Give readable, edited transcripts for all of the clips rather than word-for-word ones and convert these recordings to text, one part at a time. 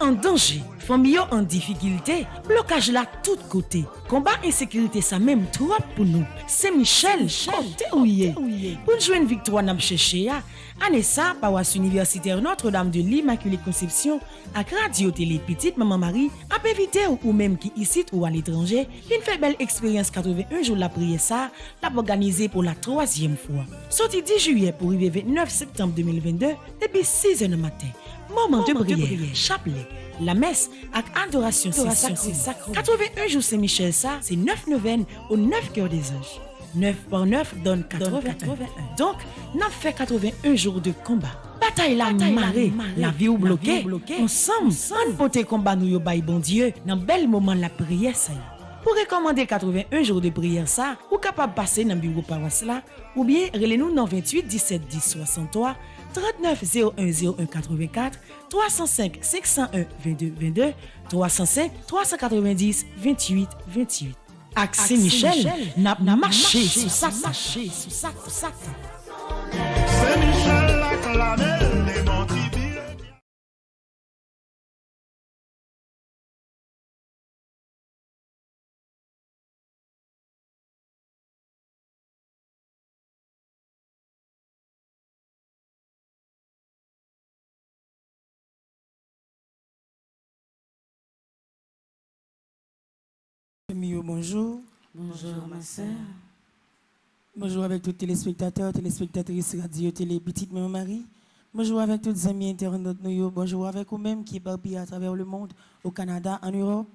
en danger, famille en difficulté, blocage là tout côté. Combat insécurité ça même trop pour nous. C'est Michel, côté ouillé. Pour jouer une victoire n'a cherché année ça paroisse universitaire Notre-Dame de l'Immaculée Conception avec radio télé petite maman Marie a invité ou même qui ici ou à l'étranger, une fait belle expérience 81 jours la prière ça, l'a organisé pour la 3e fois. Sorti 10 juillet pour arriver 29 septembre 2022 depuis 6h du matin. Moment de prière, chapelet, la messe avec adoration sacrée. 81 jours Saint-Michel ça, c'est 9 neuvaines aux 9 cœurs des anges. 9 par 9 donne 81. Donc, n'a fait 81 jours de combat. Bataille la marée, la vie ou bloquée. Ensemble, on pote combat nous yo bay bon Dieu dans bel moment la prière ça. Pour recommander 81 jours de prière ça, ou capable passer dans bureau paroisse là, ou bien relez-nous dans 28 17 10 63 39 01 01 84 305 501 22 22 305 390 28 28. Axé Michel n'a marché sous ça. C'est Michel la clamé, les mentibires. Bonjour. Bonjour ma soeur. Bonjour avec tous les téléspectateurs, téléspectatrices radio télé Petite Maman Marie. Bonjour avec tous les amis internautes nous. Bonjour avec vous-même qui éparpillent à travers le monde, au Canada, en Europe.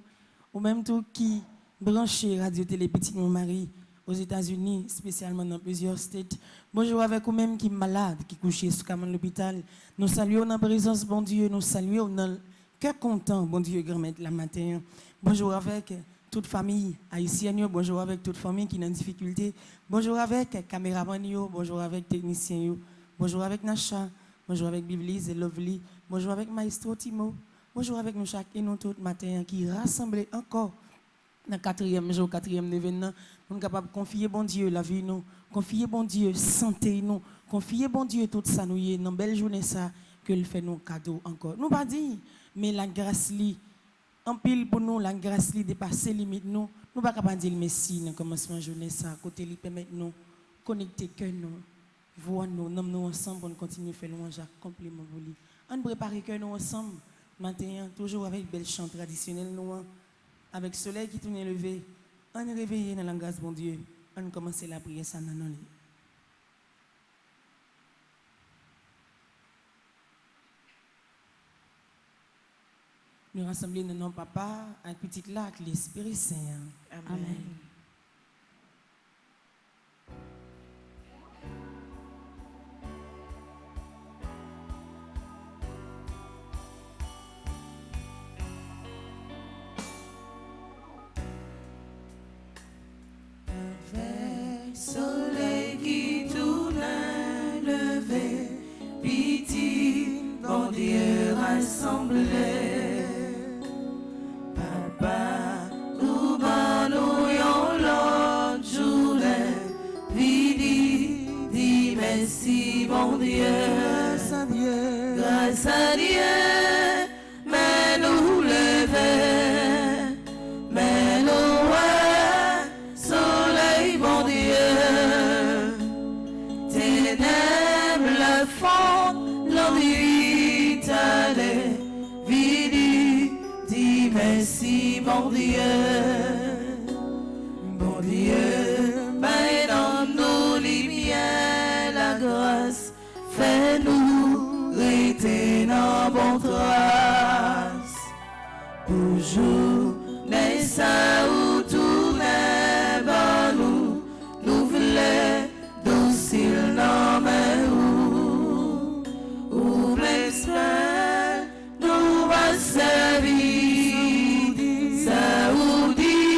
Ou même tous qui branchent radio télé Petite Maman Marie aux États-Unis, spécialement dans plusieurs States. Bonjour avec vous-même qui malade, qui couchent sous camin l'hôpital. Nous saluons dans la présence, bon Dieu, nous saluons dans le cœur content, bon Dieu, grand-mère la matin. Bonjour avec toute famille haïtienne, bonjour avec toute famille qui est en difficulté, bonjour avec caméraman, bonjour avec technicien, bonjour avec Nacha, bonjour avec Biblis et Lovely, bonjour avec Maestro Timo, bonjour avec nous chaque et nous tout matin qui rassemblés encore dans le 4e jour, 4e événement, nous sommes capables de confier bon Dieu la vie nous, confier bon Dieu santé nous, confier bon Dieu tout ça nous y est dans belle journée ça que le fait nous cadeau encore. Nous pas dire mais la grâce li en pile pour nous, la grâce li dépasse les limites nous. Nous pas capable dire merci dans commencement de journée ça, côté li permettre nous connecter cœur nous, voir nous, nous ensemble pour continuer faire louange à compliment pour lui. On prépare cœur nous ensemble matin toujours avec belle chant traditionnel nous avec soleil qui tourne levé. On est réveillé dans la grâce bon Dieu. On commence la prière ça dans nous. Nous rassemblons dans nom papa, un petit lac, l'Esprit Saint. Amen. Avec soleil qui tourne levé, petit, bon Dieu rassemblé. Merci bon Dieu, grâce à Dieu, mais nous lever, mais nous soleil bon Dieu, ténèbres le fond, l'ennui allait, vidi, dis merci bon Dieu, bon Dieu, mais dans nos lumières la grâce, fais-nous rester dans bon trace. Toujours, mais ça ou tout n'est pas nous, nous voulons docile dans mes ou blessés, nous va servir, ça ou dit.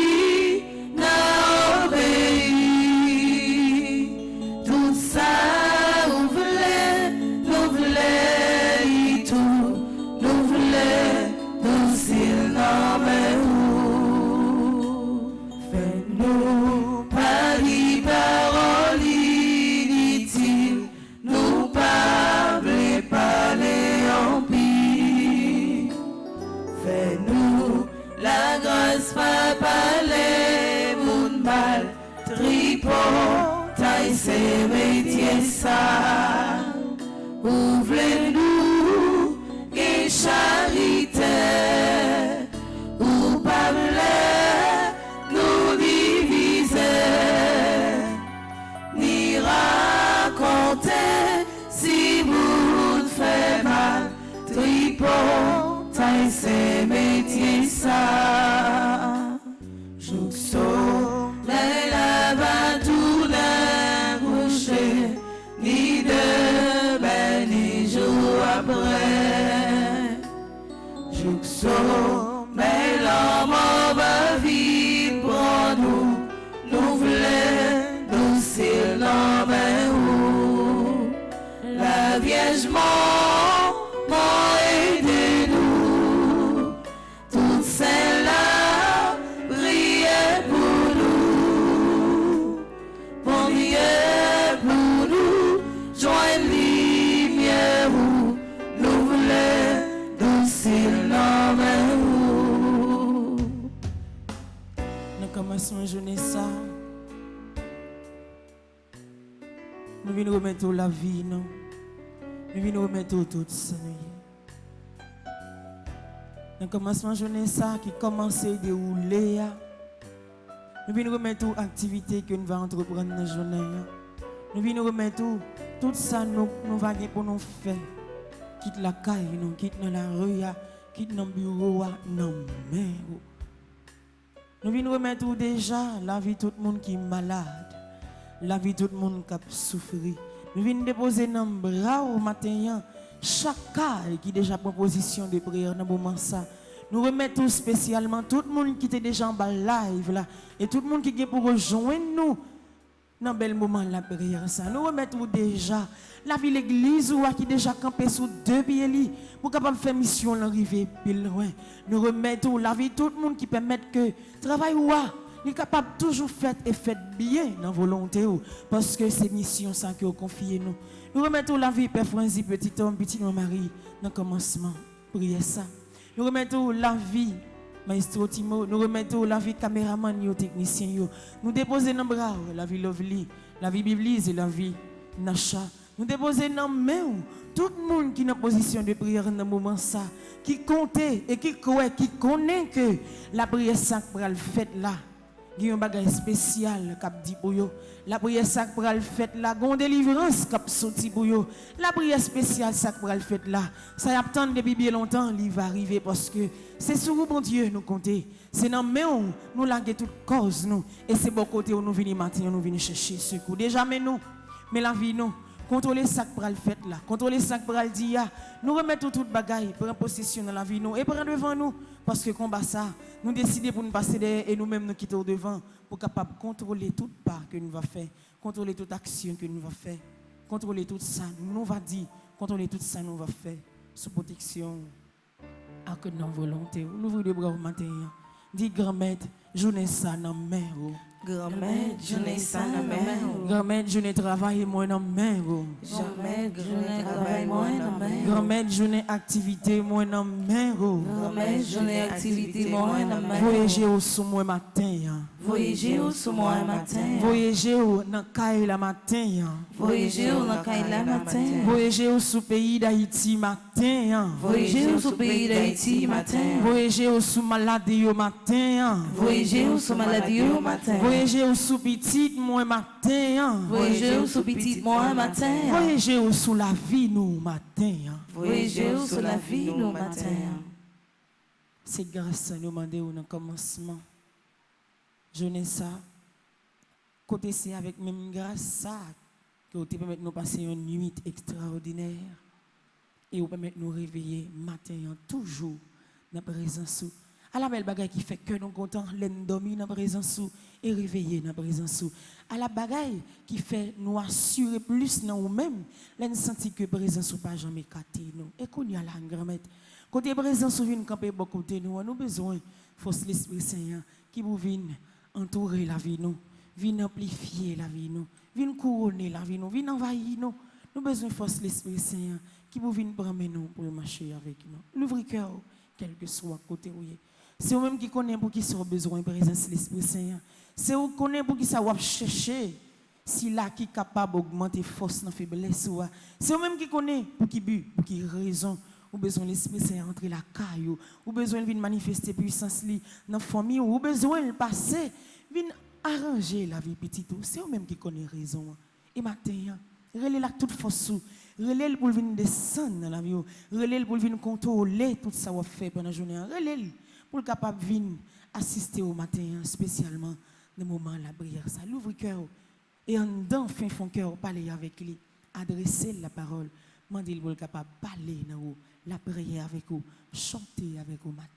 c'est métier ça. Ouvrez-nous et charité. Ou pas nous diviser. Ni raconter si vous faites mal. Tripot, taille c'est métier ça. Joukso, mais la va tout d'un coucher, ni demain ni jour après. Joukso, mais l'homme va vite pour nous, nous voulons nous s'il n'en où. La Vierge m'a aidé nous, toutes celles-là priez pour nous, bon Dieu pour nous, joindre lumière où nous voulons doucir où. Nous commençons à jeûner ça. Nous venons remettre la vie, non? Nous venons remettre tout ça. Nous commençons à jeûner ça qui commence à dérouler. Nous venons remettre l'activité que nous allons entreprendre dans la journée. Nous venons remettre tout ça nous allons pour nous faire. Quitte la caille, nous quitte dans la rue, quitte dans le bureau, dans la main. Nous venons remettre déjà la vie de tout le monde qui est malade, la vie de tout le monde qui a souffert. Nous venons déposer dans le bras au matin chaque cas qui est déjà proposition de prière dans le moment ça. Nous remettons spécialement tout le monde qui était déjà en bas live là et tout le monde qui est pour rejoindre nous dans le bel moment de la prière ça. Nous remettons déjà la vie de l'église qui est déjà campé sous deux pieds pour capable faire mission l'arrivée plus loin. Nous remettons la vie de tout le monde qui permet que travail est capable de toujours faire et fait bien dans la volonté parce que c'est mission ça que vous confiez nous. Nous remettons la vie Père Franzi, petit homme, petit Marie dans le commencement. Priez ça. Nous remettons la vie Maestro Timo, nous remettons la vie caméraman, nos techniciens. Nous déposons dans bras la vie Lovely, la vie Biblise et la vie Nacha. Nous déposons dans main tout le monde qui est en position de prière dans ce moment ça, qui compte et qui croit, qui connaît que la prière ça pour le fait là. Il y a un bagage spécial qui dit pour vous. La prière ça pour le fait là, il y a une délivrance qui sorti pour vous. La prière spéciale ça pour le fait là. Ça y a tant depuis bien longtemps, il va arriver parce que c'est sur vous bon Dieu nous compter. C'est dans main nous laguer toute cause nous et c'est bon côté où nous venons matin, nous venons chercher secours. Déjà mais nous, mais la vie nous contrôler ça pour le fait là, contrôler ça pour le dire. Nous remettons toute bagaille, prendre possession dans la vie nous et prendre devant nous parce que combat ça, nous décidons pour nous passer derrière et nous-mêmes nous quitter au devant pour capable contrôler toute part que nous va faire, contrôler toute action que nous va faire, contrôler tout ça, nous va dire, contrôler tout ça nous va faire sous protection à que nos volonté. L'ouvrir les bras au matin. Dis grand-mère, journée ça dans main. Grand-mère, journée ça dans main. Grand-mère, journée travail moi dans main. Grand-mère, journée travail moi dans main. Grand-mère, journée activité moi dans main. Grand-mère, journée activité moi dans main. Voyager au sous moi matin. Voyager au sous moi matin. Voyager dans caille la matin. Voyager dans caille la matin. Voyager au sous pays d'Haïti matin. Voyager au sous pays d'Haïti matin. Voyager au sous maladie au matin. Voyager au sous maladie au matin. Voyager au sous petit moi matin. Voyager au sous petit moi matin. Voyager au sous la vie nous matin. Voyager au sous la vie nous matin. C'est grâce à nous demander au commencement. Je n'ai ça. Côté c'est avec même grâce ça que vous permettez de nous passer une nuit extraordinaire et vous permettez de nous réveiller matin toujours dans la présence. À la belle bagaille qui fait que nous contents, l'en dormir dans la présence et réveiller dans la présence. À la bagaille qui fait nous assurer plus dans nous-mêmes, l'en sentir que la présence pas jamais caté nous. Et qu'on y a la grand-mère. Côté présence vient camper beaucoup de nous, nous besoin force l'Esprit Saint qui vous vient entourer la vie nous, vient amplifier la vie nous, vient couronner la vie nous, vient envahir nous. Nous besoin force l'Esprit Saint qui vous vient prendre nous pour marcher avec nous. L'ouvrir cœur quel que soit côté où c'est vous-même qui connaissez pour qui sont besoin de présence de l'Esprit Saint. C'est vous qui connaissez pour qui ça va chercher Si là qui est capable d'augmenter force dans la faiblesse, c'est eux-mêmes qui connaissent pour qui but, pour qui raison. Ou besoin l'Esprit Saint entrer la caille, ou besoin de manifester puissance dans la famille, ou besoin de passer, venir arranger la vie petite. C'est eux-mêmes qui connaissent raison. Et matin, relais la toute force, relais pour venir descendre dans la vie, relais pour venir contrôler tout ça qu'on fait pendant la journée, relais pour capable de venir assister au matin, spécialement dans le moment de la prière. Ça l'ouvre le cœur et en dedans, fin fond cœur, parler avec lui, adresser la parole, demander pour capable de parler dans vous. La prière avec vous, chanter avec vous matin.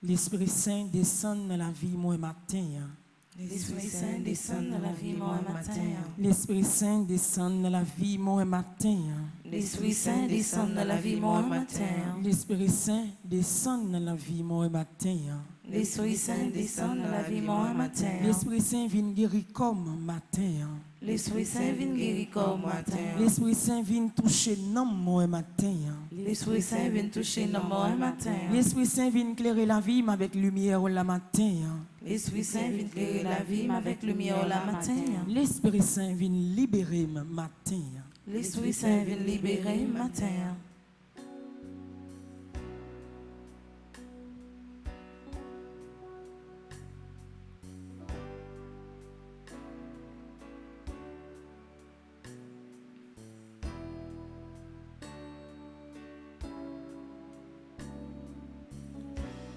L'Esprit Saint descend dans la vie moi matin. L'Esprit Saint descend dans la vie moi matin. L'Esprit Saint descend dans la vie moi matin. L'Esprit Saint descend dans la vie moi matin. L'Esprit Saint descend dans la vie moi matin. L'Esprit Saint descend dans la vie moi matin. L'Esprit Saint vient guérir comme matin. L'Esprit Saint vient guérir comme matin. L'Esprit Saint vient toucher non moi matin. L'Esprit Saint vient toucher non moi matin. L'Esprit Saint vient éclairer la vie avec lumière la matin. L'Esprit Saint vient éclairer la vie avec lumière la matin. L'Esprit Saint vient libérer matin. L'Esprit Saint vient libérer matin.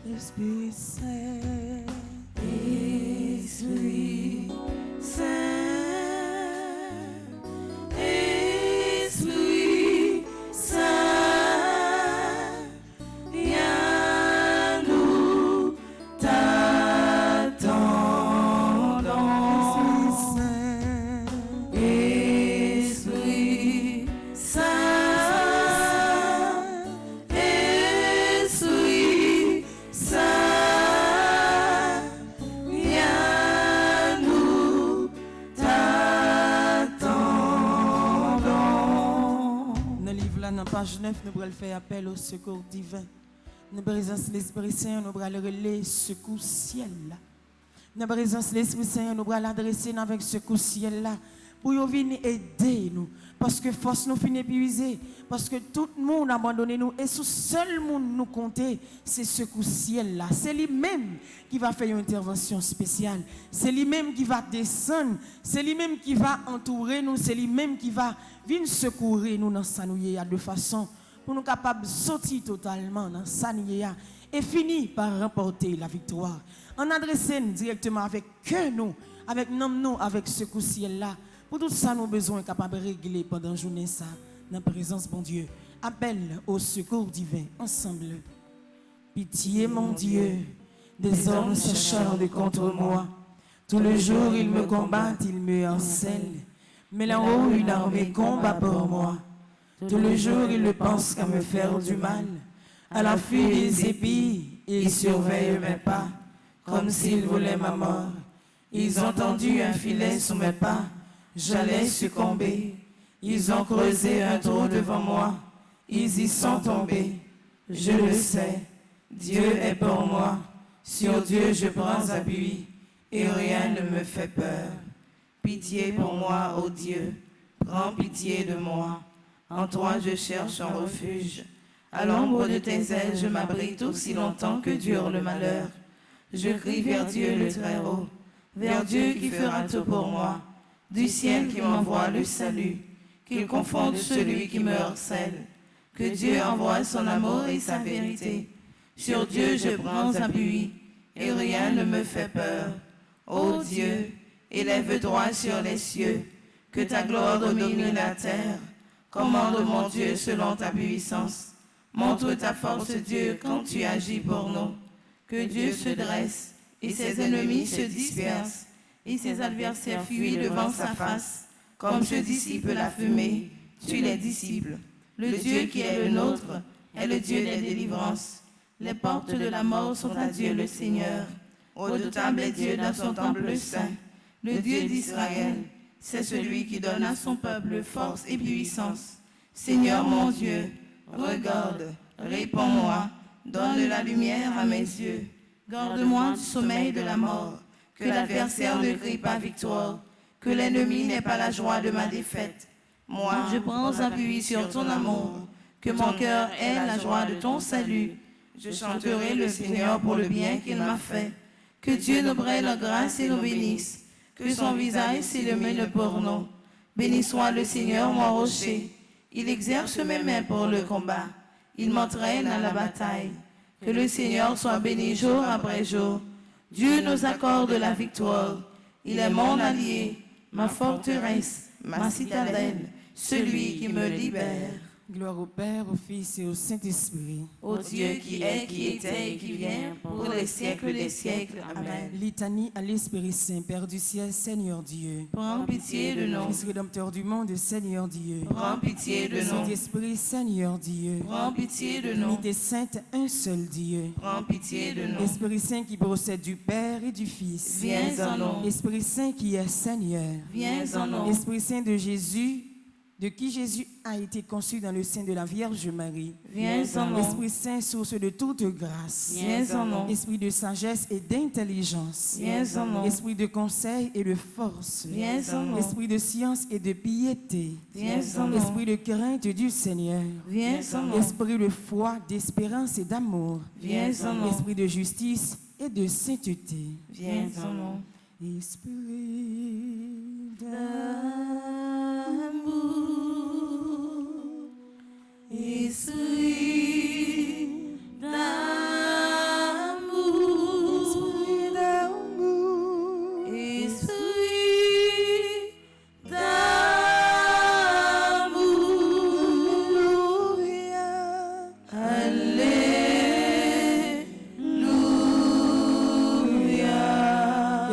Esprit Saint, Esprit Saint, Esprit Saint, viens nous t'attendons. Esprit Saint, Esprit Saint, viens nous t'attendons. Dans le livre là, dans la page 9, nous allons faire appel au secours divin. Dans la présence de l'Esprit Saint, nous allons relayer secours ciel là. Dans la présence de l'Esprit Saint, nous allons l'adresser avec secours ciel là. Pour venir aider nous. Parce que force nous finit épuisée. Parce que tout le monde a abandonné nous. Et ce seul monde nous compter, c'est secours ciel là. C'est lui-même qui va faire une intervention spéciale. C'est lui-même qui va descendre. C'est lui-même qui va entourer nous. C'est lui-même qui va venir secourir nous dans Sanouye de façon pour nous capables de sortir totalement dans Sanouye et finir par remporter la victoire. En adressant directement avec que nous, avec nous, avec secours ciel là. Pour tout ça, nous avons besoin capable de régler pendant la journée ça, dans la présence de bon Dieu. Appel au secours divin, ensemble. Pitié, mon Dieu, des hommes s'acharnent contre moi. Tout le jour, ils me combattent, ils me harcèlent. Mais là-haut, une armée combat pour moi. Tout le jour, ils ne pensent qu'à me faire du mal. À l'affût des épis, ils surveillent mes pas, comme s'ils voulaient ma mort. Ils ont tendu un filet sous mes pas. J'allais succomber. Ils ont creusé un trou devant moi. Ils y sont tombés. Je le sais. Dieu est pour moi. Sur Dieu je prends appui. Et rien ne me fait peur. Pitié pour moi, ô Dieu. Prends pitié de moi. En toi je cherche un refuge. À l'ombre de tes ailes je m'abrite aussi longtemps que dure le malheur. Je crie vers Dieu le Très-Haut. Vers Dieu qui fera tout pour moi. Du ciel qui m'envoie le salut, qu'il confonde celui qui me harcèle, que Dieu envoie son amour et sa vérité. Sur Dieu je prends appui, et rien ne me fait peur. Ô Dieu, élève droit sur les cieux, que ta gloire domine la terre. Commande mon Dieu selon ta puissance. Montre ta force Dieu quand tu agis pour nous. Que Dieu se dresse, et ses ennemis se dispersent. Et ses adversaires fuient devant sa face. Comme se dissipe la fumée, tu les disciples. Le Dieu qui est le nôtre est le Dieu des délivrances. Les portes de la mort sont à Dieu le Seigneur. Redoutable est Dieu dans son temple saint, le Dieu d'Israël. C'est celui qui donne à son peuple force et puissance. Seigneur mon Dieu, regarde, réponds-moi, donne la lumière à mes yeux. Garde-moi du sommeil de la mort, que l'adversaire ne crie pas victoire, que l'ennemi n'ait pas la joie de ma défaite. Moi, je prends appui sur ton amour, que mon cœur ait la joie de ton salut. Je chanterai le Seigneur pour le bien qu'il m'a fait. Que Dieu nous prenne la grâce et nous bénisse, que son visage s'illumine pour nous. Béni soit le Seigneur, mon rocher. Il exerce mes mains pour le combat. Il m'entraîne à la bataille. Que le Seigneur soit béni jour après jour. Dieu nous accorde la victoire. Il est mon allié, ma forteresse, ma citadelle, celui qui me libère. Gloire au Père, au Fils et au Saint-Esprit. Ô Dieu qui est, qui était et qui vient, pour les siècles des siècles. Amen. Litanie à l'Esprit Saint, Père du ciel, Seigneur Dieu. Prends pitié de nous. Fils rédempteur du monde, Seigneur Dieu. Prends pitié de nous. Saint-Esprit, Seigneur Dieu. Prends pitié de nous. Unité sainte, un seul Dieu. Prends pitié de nous. Esprit Saint qui procède du Père et du Fils. Viens en nous. Esprit Saint qui est Seigneur. Viens en nous. Esprit Saint de Jésus, de qui Jésus a été conçu dans le sein de la Vierge Marie. Viens en nous. Esprit Saint, source de toute grâce. Viens en nous. Esprit de sagesse et d'intelligence. Viens en nous. Esprit de conseil et de force. Viens en nous. Esprit de science et de piété. Viens en nous. Esprit de crainte du Seigneur. Viens en nous. Esprit de foi, d'espérance et d'amour. Viens en nous. Esprit de justice et de sainteté. Viens en nous. Esprit d'amour, esprit d'amour, esprit d'amour, alléluia.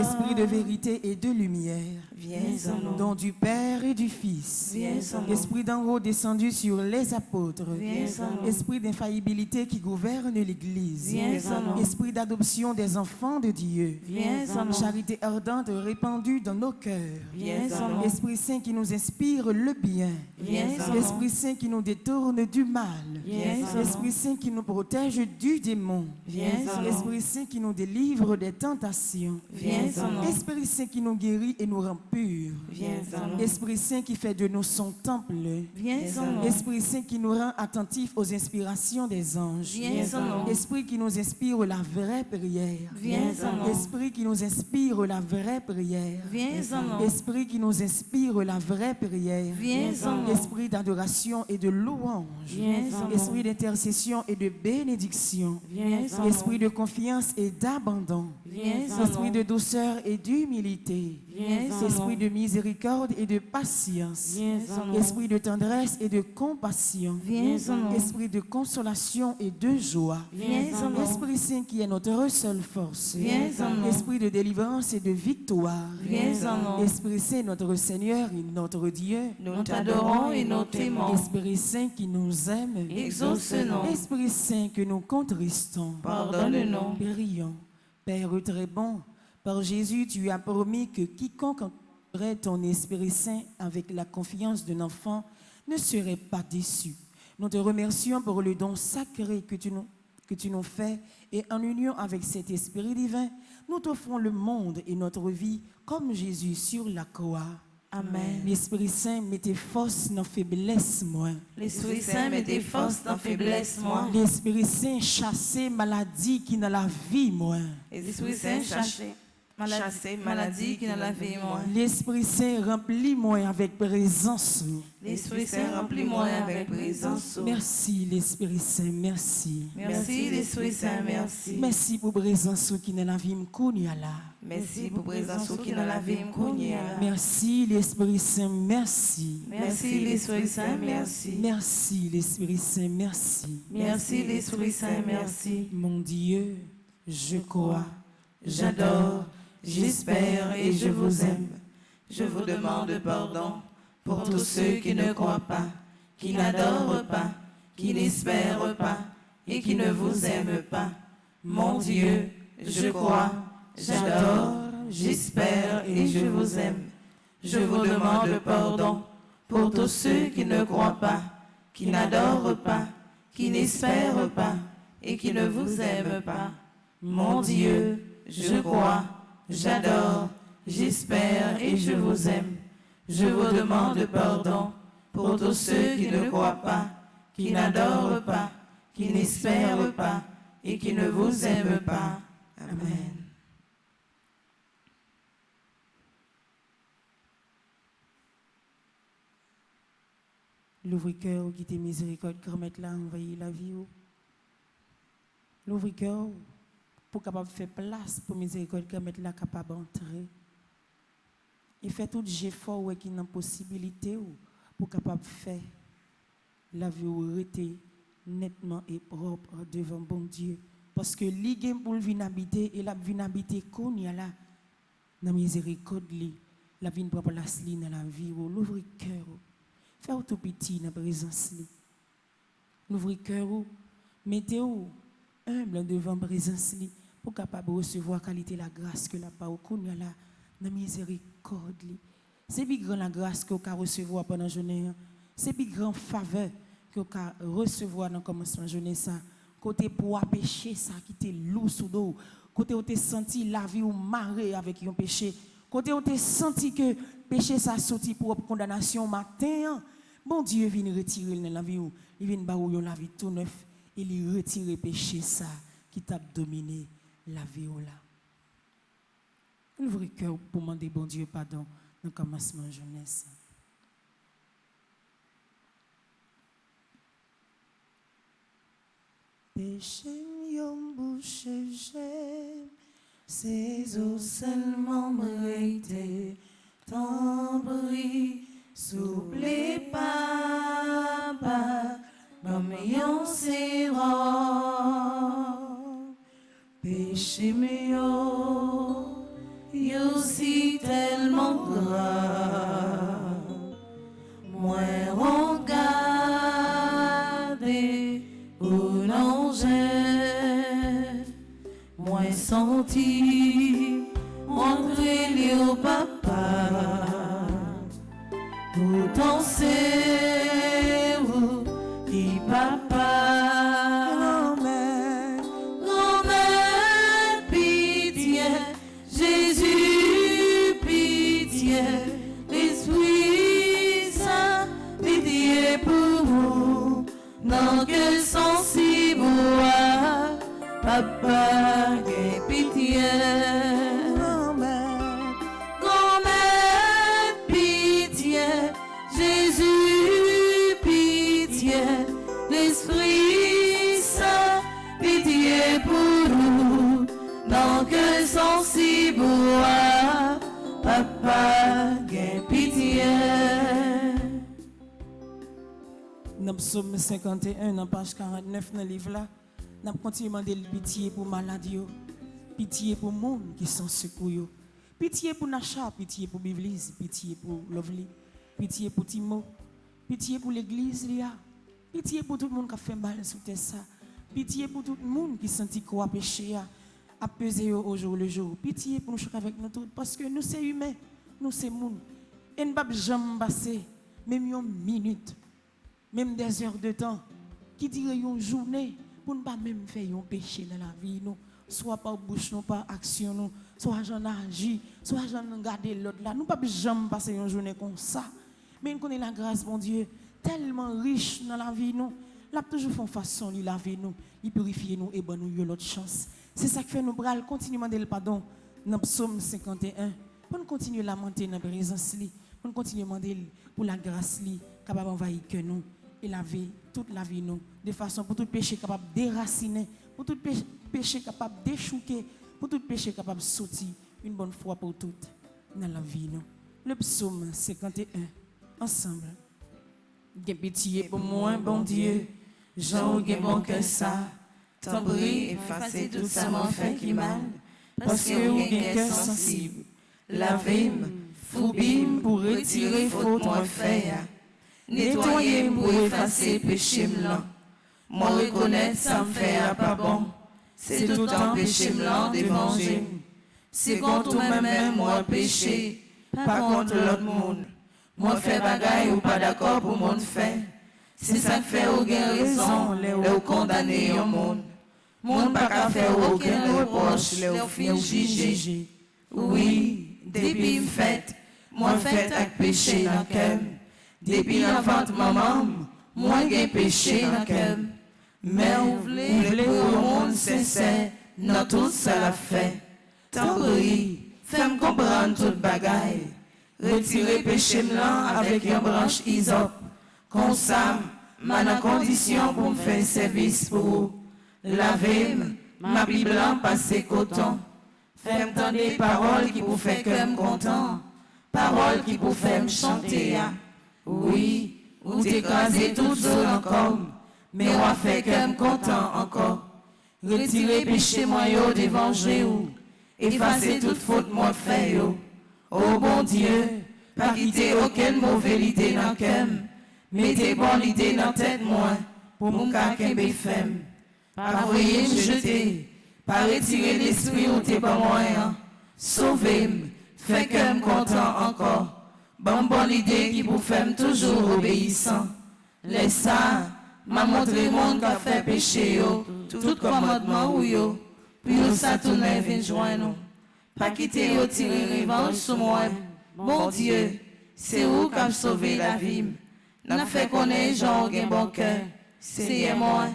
Esprit de vérité et de lumière. Viens en nous. Don du Père et du Fils. Viens en nous. Esprit d'en haut descendu sur les apôtres. Viens en nous. Esprit d'infaillibilité qui gouverne l'Église. Viens en nous. Esprit d'adoption des enfants de Dieu. Viens en nous. Charité ardente répandue dans nos cœurs. Viens en nous. Esprit Saint qui nous inspire le bien. Viens en nous. Esprit Saint qui nous détourne du mal. Viens en nous. Esprit Saint qui nous protège du démon. Viens en nous. Esprit Saint qui nous délivre des tentations. Viens en nous. Esprit Saint qui nous guérit et nous rend purs. Viens en nous. Esprit Saint qui fait de nous son temple. Viens en nous. Esprit Saint qui nous rend attentifs aux inspirations des anges. Viens en nous. Esprit qui nous inspire la vraie prière. Viens en nous. Esprit qui nous inspire la vraie prière. Viens en nous. Esprit qui nous inspire la vraie prière. Viens en nous. Esprit d'adoration et de louange. Viens en nous. Esprit d'intercession et de bénédiction. Viens en Esprit de confiance et d'abandon. Viens en Esprit nous. de douceur et d'humilité. Viens en Esprit nous. de miséricorde et de patience. Viens en nous. Esprit de tendresse et de compassion. Viens en nous. Esprit de consolation et de joie. Viens en nous. Esprit Saint qui est notre seule force. Viens en nous. Esprit de délivrance et de victoire. Viens en nous. Esprit Saint, notre Seigneur et notre Dieu. Nous t'adorons et nous t'aimons. Esprit Saint qui nous aime. Exauce-nous. Esprit Saint que nous contristons. Pardonne-nous. Prions. Père très bon, par Jésus, tu as promis que quiconque entendrait ton Esprit Saint avec la confiance d'un enfant ne serait pas déçu. Nous te remercions pour le don sacré que tu nous fais et en union avec cet Esprit divin, nous t'offrons le monde et notre vie comme Jésus sur la croix. Amen. L'Esprit Saint met tes forces dans faiblesse, moi. L'Esprit Saint met des forces dans faiblesse, moi. L'Esprit Saint chasse maladie qui dans la vie, moi. L'Esprit Saint chasser maladie qui dans la vie, moi. L'Esprit Saint remplis-moi avec présence. L'Esprit Saint remplis-moi avec présence. Merci l'Esprit Saint, merci. Merci l'Esprit Saint, merci. Merci pour présence qui dans la vie m'kounya là. Merci pour présence qui dans la vie m'kounya. Merci l'Esprit Saint, merci. Merci l'Esprit Saint, merci. Merci l'Esprit Saint, merci. Merci l'Esprit Saint, merci. Mon Dieu, je crois, J'adore, j'espère et je vous aime. Je vous demande pardon pour tous ceux qui ne croient pas, qui n'adorent pas, qui n'espèrent pas et qui ne vous aiment pas. Mon Dieu, je crois, j'adore, j'espère et je vous aime. Je vous demande pardon pour tous ceux qui ne croient pas, qui n'adorent pas, qui n'espèrent pas et qui ne vous aiment pas. Mon Dieu, je crois, j'adore, j'espère et je vous aime. Je vous demande pardon pour tous ceux qui ne croient pas, qui n'adorent pas, qui n'espèrent pas et qui ne vous aiment pas. Amen. L'ouvre-cœur qui te miséricorde, grand-mère là, envahit la vie. L'ouvre-cœur pour capable faire place pour miséricorde, grand-mère là, capable d'entrer. Et fait tout effort qui n'a possibilité pour capable faire la vie rester nettement et propre devant bon Dieu. Parce que l'igame pour venir habiter et la vie habiter qu'on y a là, dans miséricorde li, la vie pour place li dans la vie, l'ouvre-cœur. Faire tout petit dans la présence. L'ouvrir cœur, mettez-vous humble devant la présence pour capable recevoir la qualité de la grâce que la parole là dans la miséricorde. C'est plus grand la grâce que vous pouvez recevoir pendant la journée. C'est plus grand faveur que vous pouvez recevoir dans le commencement de la journée. Côté pour péché, ça qui était lourd sous dos. Côté où tu senti la vie ou marrer avec un péché. Côté où tu senti que péché ça sorti pour condamnation matin. Bon Dieu vient retirer dans la vie ou il vient baouiller la vie tout neuf et il retire péché ça qui t'a dominé la vie ou là. Ouvrez cœur pour demander bon Dieu pardon dans le commencement de jeunesse. Péché m'yom bouche j'aime, ces eaux seulement m'arrêter, t'en prie. Souple papa, m'yon sera, péché m'yo, yo si tellement grave, moi regarder ou non j'ai, moi senti, entrer le papa. Pourtant c'est vous qui papa, grand-mère, pitié, Jésus, pitié, l'Esprit Saint, pitié pour vous, non que sensible à papa, pitié. Jésus, pitié, l'Esprit Saint, pitié pour nous, non que sensible à papa, pitié. Dans le psaume 51, dans page 49, dans le livre là, nous continuons à demander pitié pour maladie, pitié pour le monde qui sont secours, pitié pour Nacha, pitié pour l'Église, pitié pour Lovely. Pitié pour Timo, pitié pour l'église, pitié pour tout le monde qui a fait mal sous ça, pitié pour tout le monde qui sentit quoi péché à peser au jour le jour, pitié pour nous choquer avec nous tous, parce que nous sommes humains, nous sommes monde. Et nous ne pouvons jamais passer, même une minute, même des heures de temps, qui dirait une journée, pour ne pas même faire un péché dans la vie, nous, soit par bouche, non par action, nous, soit j'en agis, soit j'en garder l'autre là. Nous ne pouvons jamais passer une journée comme ça. Mais nous connaissons la grâce, mon Dieu, tellement riche dans la vie, nous. Là, toujours font façon, il lave nous, il purifie nous et bon nous l'autre chance. C'est ça qui fait nous bras, continuer à demander le pardon dans le psaume 51. Pour nous continuer à lamenter dans la présence, pour nous continuer à demander pour la grâce, capable d'envahir que nous et laver toute la vie, nous, de façon pour tout péché capable de déraciner, pour tout péché capable d'échouer, pour tout péché capable de sortir une bonne fois pour toutes dans la vie, nous. Le psaume 51. Ensemble. J'ai pitié pour moi, bon Dieu. Jean ou bon que ça. T'en prie, effacer tout ça m'en fait qui mal. Parce que ou bien cœur sensible. Lavez-moi, foubim pour retirer faute moi fait. Nettoyer pour effacer péché blanc. Moi reconnaître ça me fait pas bon. C'est tout un péché blanc de manger. C'est contre moi-même, moi péché, pas contre l'autre monde. Moi fait bagaille ou pas d'accord pour monde fait. C'est ça que fait aucune raison, les condamner au monde. Monde pas qu'à faire aucun reproche, les filles jugées. Oui, depuis m'fait, moi fait avec péché dans cœur. Depuis l'enfant maman, moi j'ai péché dans cœur. Mais ou vle pour le monde sincère, non tout ça l'a fait. Tant pis, fais-moi comprendre toute bagaille. Retirer péché blanc avec une branche isop. Comme ça, m'a en condition pour me faire service pour vous. Laver ma Bible blanc passer coton. Fais me tendre des paroles qui pour faire que me content. Paroles qui pour faire me chanter. Oui, ou t'écraser toute zone encore. Mais on fait que me content encore. Retirer péché moi yo d'évangile ou. Effacer toute faute moi fait yo. Oh bon Dieu, pas quitter aucune mauvaise idée dans le cœur. Mettez bonne idée dans la tête moi, pour mon cas qu'un femme. Pas voyer me jeter, pas retirer l'esprit où t'es pas moyen. Sauvez-moi, fait que me content encore. Bonne idée qui pour faire toujours obéissant. Laisse ça, m'a montré monde qui a fait péché yo, tout commandement ou yo. Puis ça tourne vient joindre. Pas quitter ou tirer revanche sur moi. Bon Dieu, c'est où qui a sauvé la vie. N'a fait connaître Jean un bon cœur. C'est moi.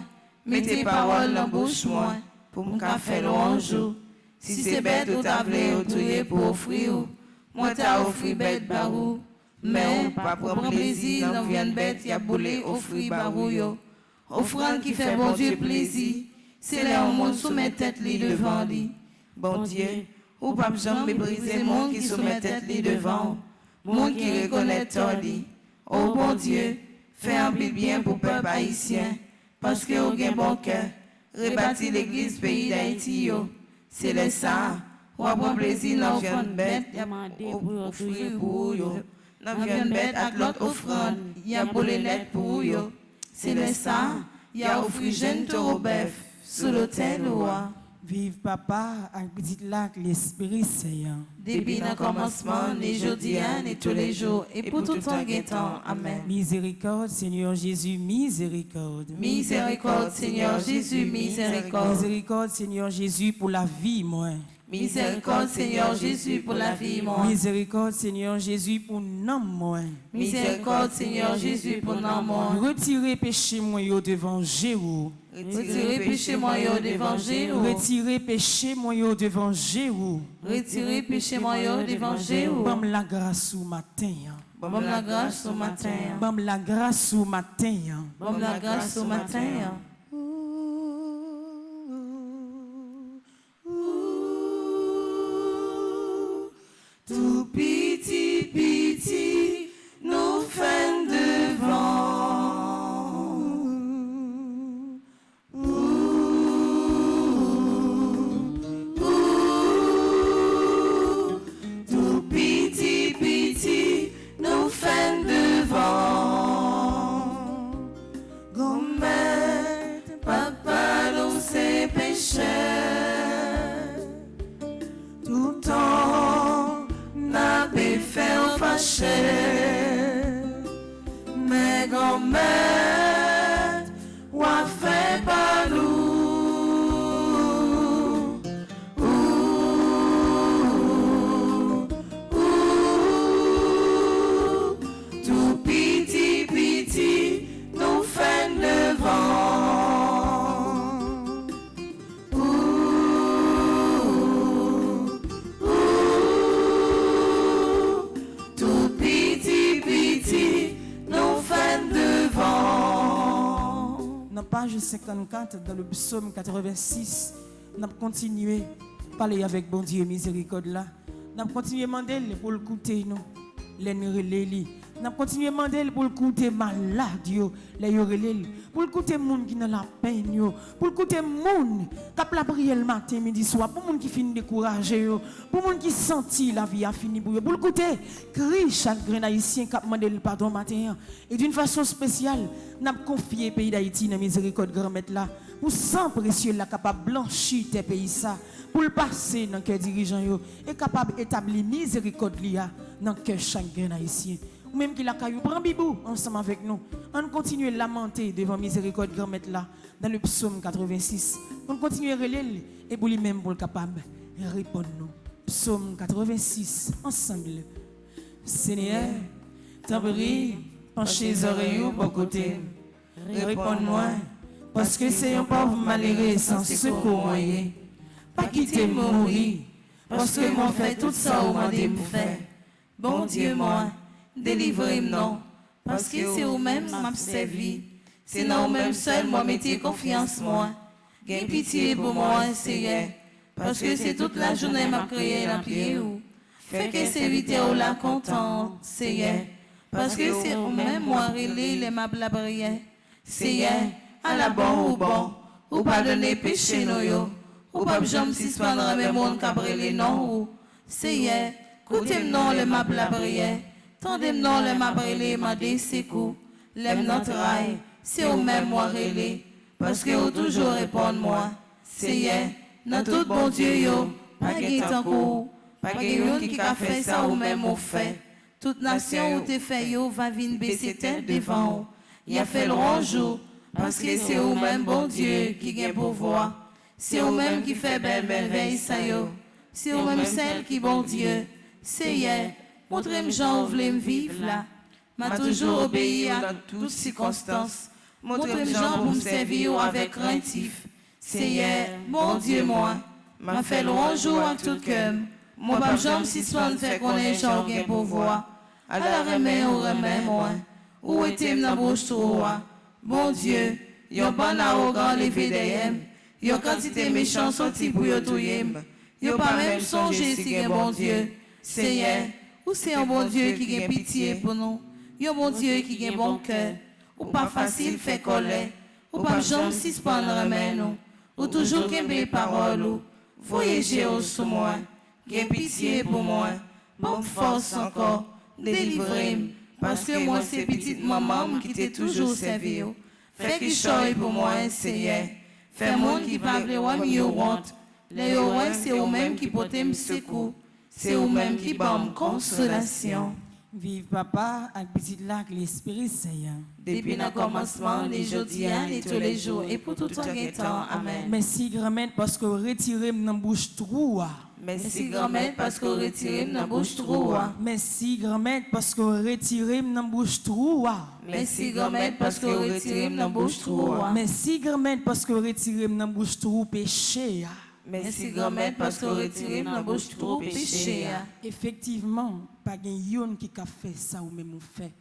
Mettez paroles dans la bouche moi. Pour me faire louange. Si c'est bête ou t'as voulu ou tuer pour offrir. Moi t'as offert bête barou. Mais pas pour plaisir, non vient bête, y a boulé offrir barou yo. Offrande qui fait bon Dieu plaisir. C'est là où monde soumet tête li devant lui. Bon Dieu, ou pas jamais mépriser monde qui soumet tête li devant. Monde qui reconnaît tordi. Oh bon Dieu, fais un bien pour peuple haïtien. Parce que au gain bon cœur, rebâtir l'église pays d'Haïti yo. C'est le ça, ou à prendre plaisir dans viande bête, offrir pour yo. Dans viande bête avec l'autre offrande, y a pour les lettres pour yo. C'est le ça, y a offrir jeune taureau bœuf. Sous l'autel roi. Vive papa avec petit lac l'Esprit Saint. Depuis le commencement, les jeudis et tous les jours, et pour tout temps guettant. Amen. Miséricorde, Seigneur Jésus, miséricorde. Miséricorde, Seigneur Jésus, miséricorde. Miséricorde, Seigneur Jésus, pour la vie, moi. Miséricorde, Seigneur Jésus, pour la vie, moi. Miséricorde, Seigneur Jésus, pour nom, moi. Miséricorde, Seigneur Jésus, pour nom, moi. Retirez péché, moi, yo devant Jéhu. Retirez péché, moi, yo devant Jéhu. Retirez péché, moi, yo devant Jéhu. Retirez péché, moi, yo devant Jéhu. Bam la grâce au matin. Bam la grâce au matin. Bam la grâce au matin. Bam la grâce au matin. Tout petit, petit, nous faisons devant. Tout petit, petit, nous faisons devant. Gomme, papa, nous c'est péché. Tout le temps, n'a pas fait fâcher. Mais grand-mère, ou a fait pas nous. Tout petit, petit, nous fait devant. Tout petit, petit, nous fait devant. Dans page 54, dans le psaume 86, nous avons continué à parler avec bon Dieu miséricorde là. Nous avons continué à demander pour l'écouter nous. Les N'a continué à demander pour écouter malade yo, les yorelel, pour écouter monde qui dans la peine yo, pour écouter monde qui la prière le matin, midi soir, pour monde qui finit découragé yo, pour monde qui senti la vie a fini pour yo, pour écouter cri chaque grain haïtien qui demandé le pardon matin. Et d'une façon spéciale, n'a confié pays d'Haïti dans miséricorde grand maître là, pour sang précieux là capable blanchir tes pays ça, pour le passer dans cœur dirigeant yo et capable établir miséricorde là dans cœur chaque grain haïtien. Ou même qui la caillou, prend Bibou ensemble avec nous. On continue à lamenter devant miséricorde grand maître là, dans le psaume 86. On continue à relayer et pour lui-même pour le capable répondre nous. Psaume 86, ensemble. Seigneur, t'en prie, penchez les oreilles au bon côté. Réponds-moi, parce que c'est un pauvre malheureux sans secours moyen. Pas quitter mourir, parce que m'ont fait tout ça au monde pour faire. Bon Dieu, moi. Délivrez-moi, parce que c'est vous-même qui m'a servi. C'est non vous-même seul, moi, mettez confiance, moi. Gain pitié pour moi, Seigneur, parce que c'est toute la journée m'a créé dans pied ou. Fait que serviteur ou la contente, Seigneur, parce que c'est vous-même, moi, relais les m'a blabrier. Seigneur, à la bon, ou pardonner péché, nous, yo, ou pas jamais suspendre mes mondes cabrelés, non, ou. Seigneur, écoutez-moi les m'a blabrier. Tendez-moi les m'a brûlé, m'a dit c'est coup. L'aime notre rail, c'est au même moi relé. Parce que vous toujours répondre moi. Seigneur, dans tout bon Dieu yo, pas gué tant coup. Pas gué yon qui a fait ça ou même au fait. Toute nation où t'es fait yo va venir baisser tête devant. Il a fait le grand jour. Parce que c'est au même bon Dieu qui gagne pouvoir. C'est au même qui fait belle merveille ça yo. C'est au même celle qui bon Dieu. Seigneur, montrez-moi Jean, vous voulez me vivre là. M'a toujours obéi à toutes circonstances. Montrez-moi Jean pour me servir avec craintif. Seigneur, mon Dieu, moi, m'a fait le bon jour avec tout cœur. Mon pas Jean, si soin fait qu'on est Jean gain pour voir. À la remède, ou remède, moi. Où était-je dans bouche toi? Bon Dieu, yon bon arrogant levé derrière. Yon quantité méchant sorti pour yon touyer. Yon pas même songer si gen bon Dieu. Seigneur, ou c'est un bon Dieu qui a pitié pour nous, un bon Dieu qui a bon cœur, ou pas facile fait colère, ou pas jamais suspendre mais nous, ou toujours qu'aimer parole ou, voyager sous moi, qui pitié pour moi, bonne force encore, délivrez-moi, parce que moi c'est petite maman qui t'ai toujours servi, fait qu'il choisit pour moi, Seigneur, fait moi qui va le mieux honte, les oreilles c'est eux-mêmes qui portent me secours. C'est vous-même qui donne consolation. Vive papa, avec petit lac, l'Esprit Saint. Depuis le commencement, les jours et tous les jours, et pour tout temps. Amen. Merci grand-mère parce que retirez dans bouche trou. Merci grand-mère parce que retirez dans bouche trou. Merci grand-mère parce que retirez dans bouche trou. Merci grand-mère parce que retirez dans bouche trou. Merci grand-mère parce que retirez dans bouche trou péché. Merci grand-mère parce que retirez dans bouche trop péché. Effectivement, pas de yon qui a fait ça ou même fait.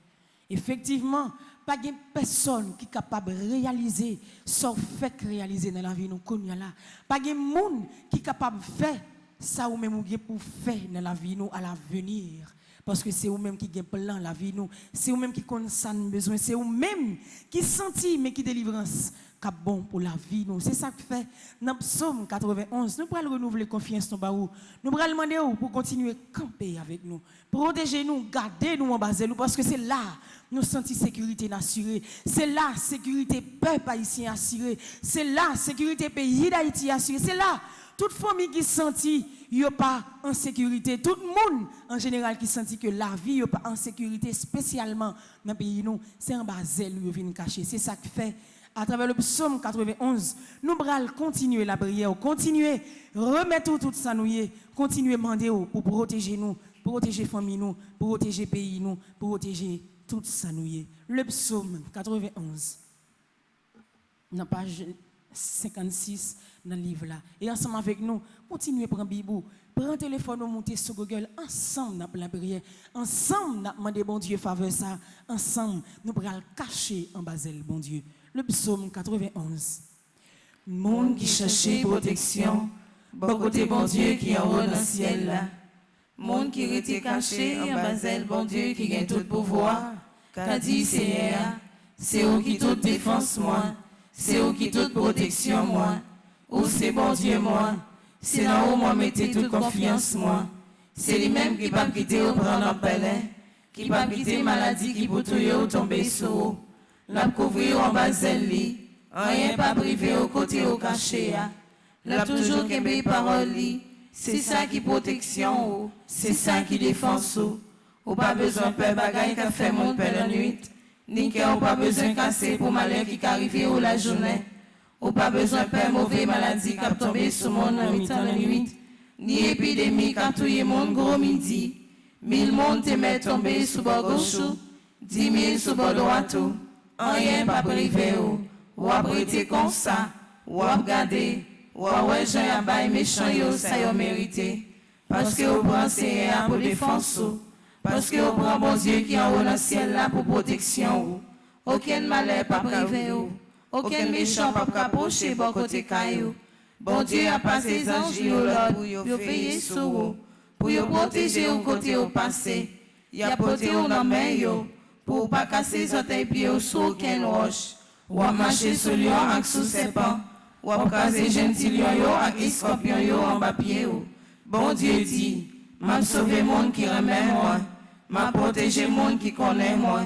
Effectivement, pas de personne qui est capable de réaliser ce fait réaliser dans la vie nous connaît là. Pas de monde qui est capable de faire ça ou même pour faire dans la vie nous à l'avenir. Parce que c'est vous-même qui gagne plan la vie nous, c'est vous-même qui connaît ça nous besoin, c'est vous-même qui sentit mais qui délivrance cap bon pour la vie nous. C'est ça que fait dans Psaume 91. Nous pourrons renouveler confiance dans baou. Nous pourrons demander pour continuer à camper avec nous, protéger nous, garder nous en bas de nous parce que c'est là nous sentons sécurité assurée. C'est là sécurité peuple haïtien assuré. C'est là sécurité pays d'Haïti assuré. C'est là toute famille qui sentit yo pas en sécurité, tout le monde en général qui sentit que la vie yo pas en sécurité spécialement dans pays nous, c'est en bas zèle yo vinn cacher. C'est ça qui fait à travers le psaume 91, nous allons continuer la prière, continuer remettre tout ça nous, continuer demander pour protéger nous, protéger famille nous, protéger pays nous, protéger tout ça nous. Le psaume 91, dans page 56 dans le livre là. Et ensemble avec nous, continuez à prendre Bibou, prendre téléphone, monter sur Google, ensemble dans la prière, ensemble nous demander bon Dieu faveur ça, ensemble nous allons cacher en bas bon Dieu. Le psaume 91. Monde qui cherchait protection, bon côté bon Dieu qui en haut dans le ciel là. Monde qui était caché en bas elle, bon Dieu qui gagne tout pouvoir. Qu'a dit c'est où qui toute défense moi, c'est où qui toute protection moi. Ou c'est bon Dieu moi, c'est là où moi mettez toute confiance moi. C'est lui-même qui va quitter au prendre en palais, qui va quitter maladie qui pour tout yo tomber sous. L'a couvrir en bas elle li, rien pas privé au côté au caché. L'a toujours qu'aimer parole li. C'est ça qui protection ou, c'est ça qui défense ou pas besoin de bagaille qu'a fait mon père la nuit, ni qu'on pas besoin de casser pour malheur qui arrive ou la journée, ou pas besoin de mauvais maladie qui a tombé sur mon temps la nuit, ni épidémie qui a tué mon gros midi, 1000 monde te met tombé sous bord gauche, 10 000 sous bord droit tout, rien pas privé ou abrité comme ça, ou à regarder. Ouais, j'ai un bail méchant, yo, ça yo mérité. Parce que vous pensez pour défense, parce que vous prenez bon Dieu qui est en haut dans le ciel là pour protection. Aucun malheur pas privé, aucun méchant pas approcher bon côté caillou. Bon Dieu a passé ses anges là pour vous veiller sur vous, pour vous protéger au côté au passé. Il a porté au nom yo, pour pas casser les orteils pieds sur aucune roche, ou à marcher sur lion avec sous serpent. Ou à caser gentil yo ak escorpion yo en bas pied ou. Bon Dieu dit, m'a sauvé monde qui remet moi, m'a protégé monde qui connaît moi.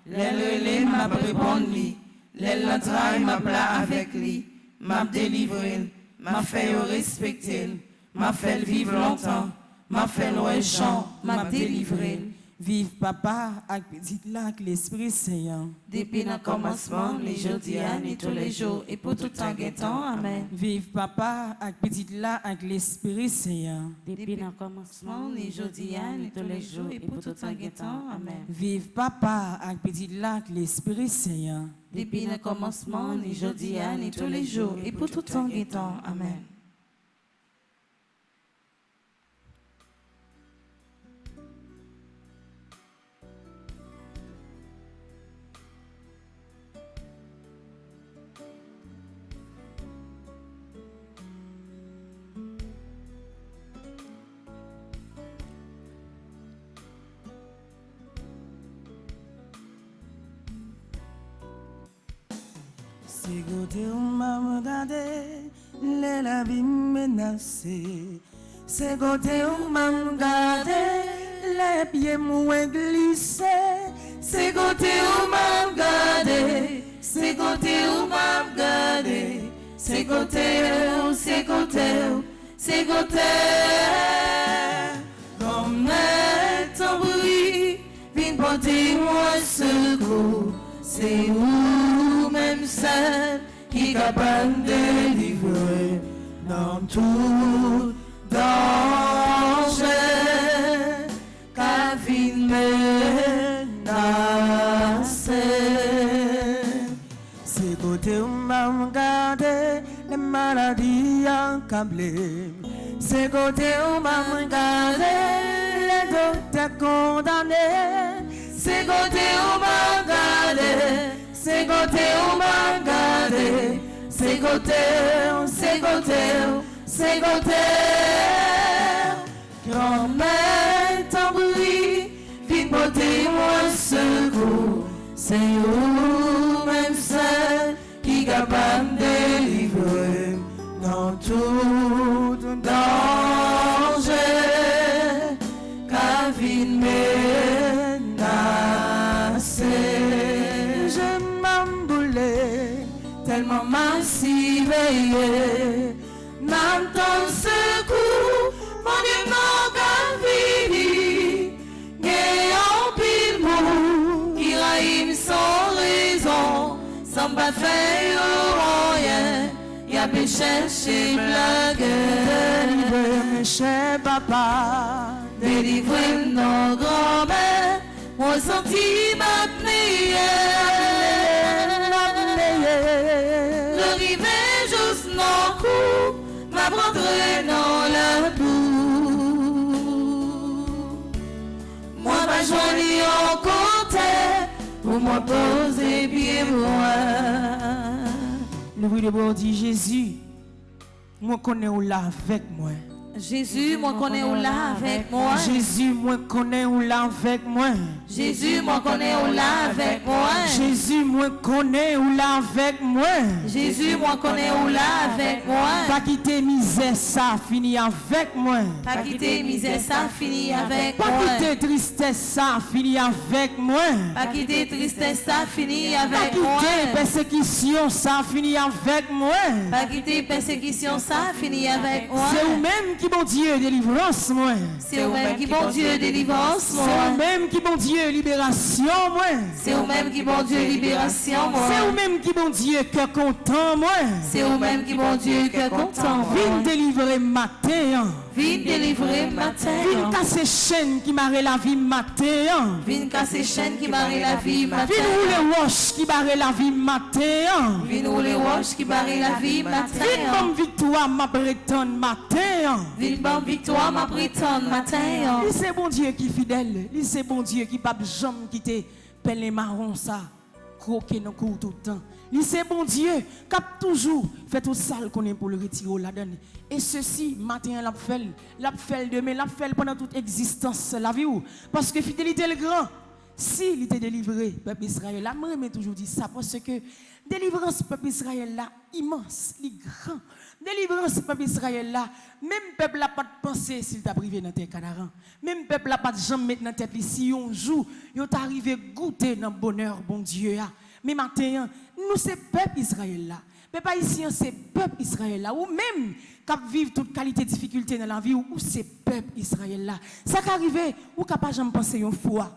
L'elle m'a répondre lui, l'elle l'entraille m'a plat avec lui, m'a délivré, m'a fait respecter, m'a fait vivre longtemps, m'a fait louer Jean, m'a délivré. Vive papa avec petit là avec l'Esprit Saint. Depuis le commencement, les jours et tous les jours, et pour tout temps guettant. Amen. Vive papa avec petit là avec l'Esprit Saint. Depuis le commencement, les jours et tous les jours, et pour tout temps guettant. Amen. Vive papa avec petit là avec l'Esprit Saint. Depuis le commencement, les jours et tous les jours, et pour tout temps guettant. Amen. C'est côté où m'a regardé, la vie menacée. C'est côté où m'a regardé, les pieds m'ont glissé. C'est côté où m'a regardé, c'est côté où m'a regardé. C'est côté où, c'est côté où, c'est côté. Comme ton bruit, viens porter moi secours. C'est vous même seul qui est capable de délivrer dans tout danger. Car vie menace. C'est côté où m'a regardé, les maladies accablées. C'est côté où m'a regardé, les docteurs condamnés. C'est côté où m'a regardé, c'est côté où m'a regardé, c'est côté où, c'est côté où, c'est côté où. Grand-mère tambouille, viens porter moi secours. C'est vous même seul qui est capable de délivrer dans tout danger. Car vie je m'emboulais, tellement massive, même ton secours, mon Dieu n'a fini. Gagnant pile mou, qui raïm sans raison, sans pas faire rien, y a pu chercher blague. Délivre-moi, cher papa, délivre nos grand-mères. Moi senti ma prière, le rivet juste non coup, m'a rentré dans la boue. Moi ma jolie en côté, pour moi poser pied moi. Le bruit de bord dit Jésus, moi connais où là avec moi. Jésus, moi connais ou là avec moi. Jésus, moi connais ou là avec moi. Jésus, moi connais ou là avec moi. Jésus, moi connais ou là avec moi. Jésus, moi connais ou là avec moi. Pas quitter misère, ça finit avec moi. Pas quitter misère, ça finit avec moi. Pas quitter tristesse, ça finit avec moi. Pas quitter tristesse, ça finit Pas avec moi. quitter persécution, ça finit avec moi. Pas quitter persécution, ça finit avec moi. C'est vous-même qui bon Dieu délivrance moi. C'est vous-même qui bon Dieu délivrance C'est moi. vous-même qui bon Dieu libération moi. C'est vous-même qui bon Dieu libération moi. C'est vous-même qui bon Dieu cœur content moi. C'est vous-même qui bon Dieu que content moi. Viens délivrer matin. Viens délivrer matin. Viens casser chaîne qui marre la vie matin. Viens casser chaîne qui barre la vie matin. Viens rouler roche qui barre la vie matin. Viens rouler roche qui barre la vie matin. Viens bonne victoire ma bretonne matin. Viens bonne victoire ma prétendre matin. Lui c'est bon Dieu qui fidèle. Lui c'est bon Dieu qui pas jamais quitter pelle marron ça. Croquer dans cours tout le temps. Lui c'est bon Dieu qui a toujours fait tout ça qu'on est pour le retirer la donne. Et ceci matin l'a fait demain, l'a fait pendant toute existence la vie ou parce que fidélité est grand. Si il était délivré peuple Israël, là moi mais toujours dit ça parce que délivrance peuple Israël là immense, il grand. Délivrance peuple Israël là, même peuple n'a pas de pensée s'il t'a privé dans tes canaran. Même peuple n'a pas de jambe mettre dans tête si un jour yo t'arrivé goûter dans bonheur bon Dieu là. Mais maintenant, nous c'est peuple Israël là. Peuple haïtien c'est peuple Israël là ou même qui vivent toute qualité de difficulté dans la vie ou c'est peuple Israël là. Ça qu'arrive ou capable jamais penser une fois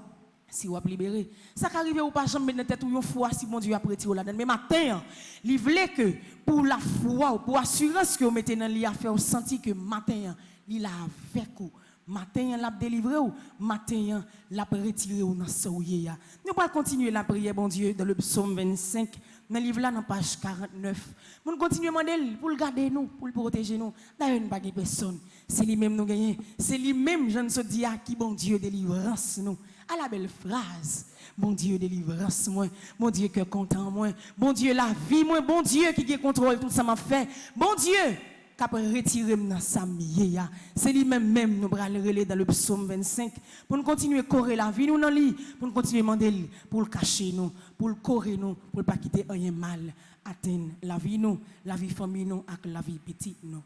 si vous avez libéré. Ça qu'arrive ou pas jamais mettre dans tête ou une fois si mon Dieu a retiré là. Mais matin, il voulait que pour la foi ou pour assurance que vous mettez dans l'y a fait vous senti que matin il a avec vous. Matin l'a délivré ou matin l'a retiré ou dans souillé. Nous allons continuer la prière bon Dieu dans le psaume 25 dans le livre là dans page 49. Nous continuer demander pour le garder nous, pour le protéger nous. D'ailleurs pas de personne, c'est lui même nous gagner, c'est lui même je ne se dis à qui bon Dieu délivrance nous. À la belle phrase, bon Dieu délivrance moi, bon Dieu que content moi, bon Dieu la vie moi, bon Dieu qui contrôle tout ça m'a fait. Bon Dieu qui a retiré dans sa miye. C'est lui-même nous allons relayer dans le psaume 25 pour nous continuer à courir la vie nous dans lui, pour nous continuer à demander pour le cacher nous, pour le courir nous, pour ne pas quitter rien mal, atteindre la vie nous, la vie famille nous avec la vie petite nous.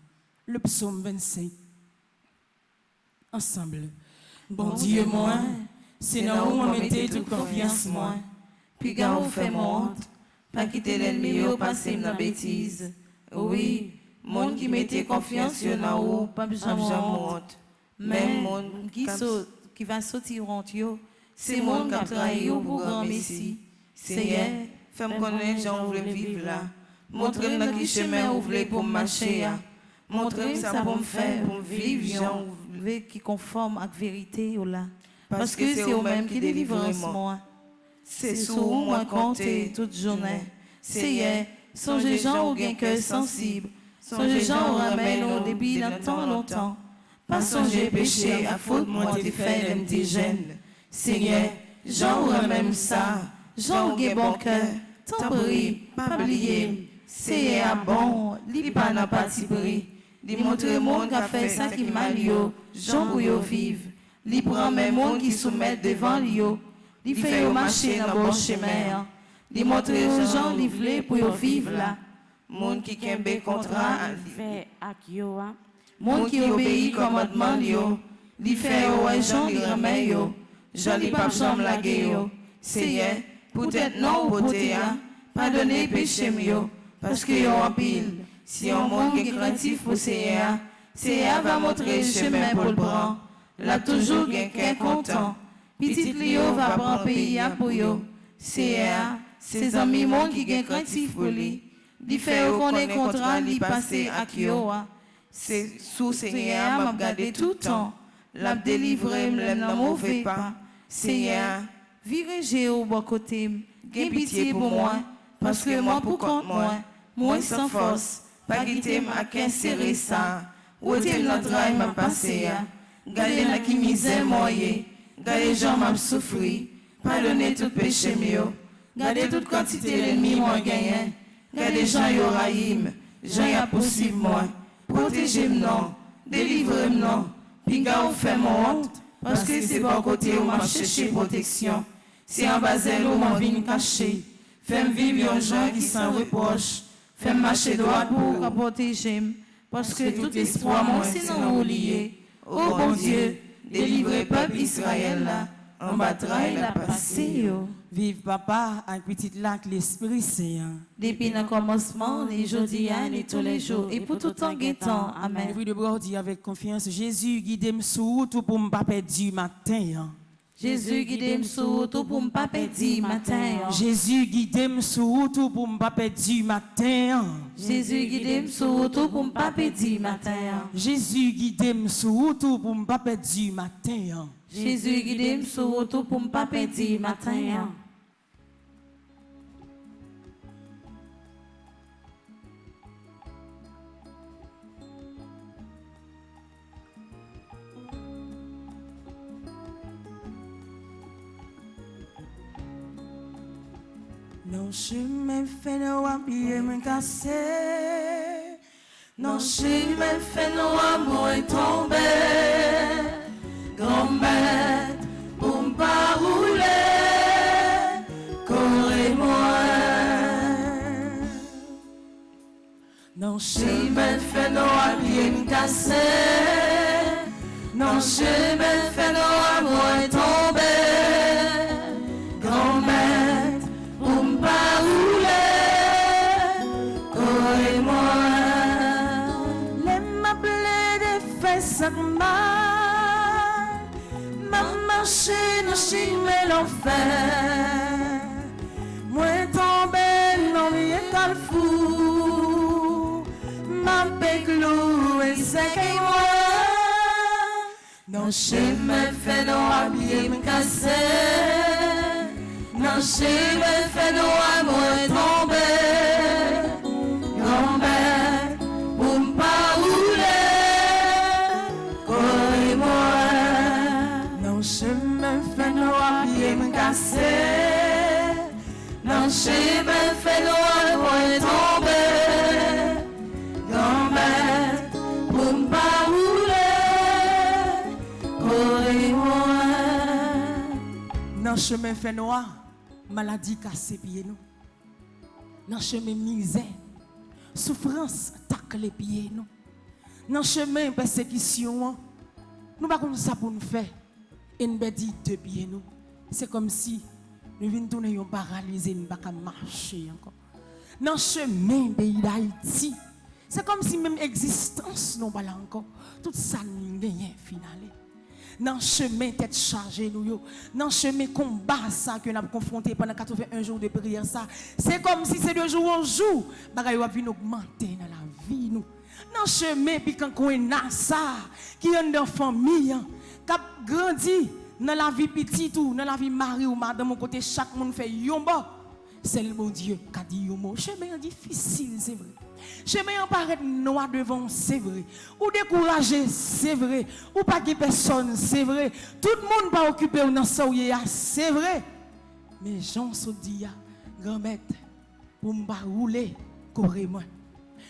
Le psaume 25 ensemble. Bon Dieu moi, c'est dans où on mettait toute confiance moi. Puis quand on fait monte, pas quitter l'ennemi ou passer dans bêtise. Oui, monde qui mettait confiance dans ou pas besoin monte. Mais monde qui va sortir honte yo, c'est monde qui a trahi ou pour grand messie. C'est Femme connaît gens voulait vivre là. Montrez-moi qui chemin vous voulez pour marcher. Montrez-moi ça pour me faire, pour vivre gens qui conforme à la vérité ou là. parce que c'est eux-mêmes qui délivrent moi. C'est sous moi compter toute journée. C'est hier, songez gens au gain cœur sensible. Songez gens au ramène au débit dans longtemps. Pas songer péché à faute moi t'es fait l'aime t'es gêne. Seigneur, gens au même ça. Gens au gain bon cœur. Tant prie, pas oublier. C'est à bon, li pas n'a pas ti pris. Li montre monde qui a fait ça qui mal yo. Gens pour yo vivre. Li prend même monde qui soumet devant yo. Li fait yo marcher dans bon chemin. Li montre aux gens li vle pour yo vivre là. Monde qui kembe contrat, Fait ak yo hein. Monde qui obéit commandement yo. Li fait yo ouais gens li remet yo. Gens li pas jambe laguer yo. Seigneur, peut-être non ou poté pardonnez péché yo parce que yo en pile. Si on monde qui est craintif pour Seigneur, Seigneur va montrer le chemin pour le prendre. Là toujours quelqu'un content. Petit Lio va prendre pays pour yo. Seigneur, ses amis monde qui est craintif pour lui. Li fait au connaît contrat li passer à yo. c'est sous Seigneur m'a gardé tout le temps. L'a délivré m'l'aime dans mauvais pas. Seigneur, virez au bon côté, gain pitié pour moi, parce que moi pour compte moi sans force, pas quitter m'a qu'insérer ça. Où était notre rail m'a passé, gardez la qui misère moye, gardez gens m'a souffri, pardonnez tout péché mieux, gardez toute quantité l'ennemi moi gagné, gardez gens yo raïm, gens y a possible moi, protégez-moi non, délivrez-moi, piga ou fait mon honte, parce que c'est bon côté où m'a cherché protection. C'est en bas elle où m'a vine caché. Fais-moi vivre un gens qui sans reproche. Fais-moi marcher droit pour protéger. Parce que tout espoir, moi, sinon oublié. Oh bon Dieu, délivrez peuple Israël là. En bataille la passé yo. Vive papa avec petit lac l'Esprit Saint. Depuis le commencement, les jours d'hier et tous les jours, et pour tout temps guettant. Amen. Levez de bras dit avec confiance, Jésus guide-moi sur tout pour me pas perdre du matin. Jésus guide-moi sur tout pour me pas perdre matin. Jésus guide-moi sur tout pour me pas perdre du matin. Jésus guide-moi sur tout pour me pas perdre matin. Jésus guide-moi sur tout pour me pas perdre du matin. Jésus guide-moi sur tout pour me pas perdre matin. Non chemin fait nos pieds me casser. Non chemin fait nos amours tomber. Grand-mère, pour m'pas rouler, correz-moi. Non chemin fait nos pieds me casser. Non chemin fait nos amours tomber. Grand-mère, pour m'pas rouler, correz-moi. Les m'appeler des fesses à mal. Ma marché dans chimé l'enfer. Moi tombé dans les étoiles fou. Ma péclou et c'est que moi. Non chemin fait nos habits me casser. Non chemin fait nos amours tomber. Grand-mère, pour m'pas rouler, correz-moi. Non chemin fait nos habits me casser. Non chemin fait nos amours tomber. Grand-mère, pour m'pas rouler, correz-moi. Dans chemin fait noir, maladie cassée pieds nous. Dans chemin misère, souffrance tacle les pieds nous. Dans chemin persécution, nous pas comme ça pour nous faire. Et nous dit deux pieds nous. C'est comme si nous venons tourner un paralysé, nous pas marcher encore. Dans chemin pays d'Haïti, c'est comme si même existence nous pas là encore. Tout ça nous gagne final. Dans le chemin tête chargée nous yo, dans le chemin combat ça que nous avons confronté pendant 81 jours de prière ça, c'est comme si c'est de jour en jour, bagay yo vient augmenter dans la vie nous. Dans le chemin puis quand on a ça qui est dans famille, qui a grandi dans la vie petite ou dans la vie mari ou madame mon côté chaque monde fait yomba. C'est le bon Dieu qui a dit yomba. Chemin difficile c'est vrai. Chemin paraît noir devant, c'est vrai. Ou découragé, c'est vrai. Ou pas de personne, c'est vrai. Tout le monde pas occupé dans ça, c'est vrai. Mais Jean se dit, grand-mère, pour me rouler, correz-moi.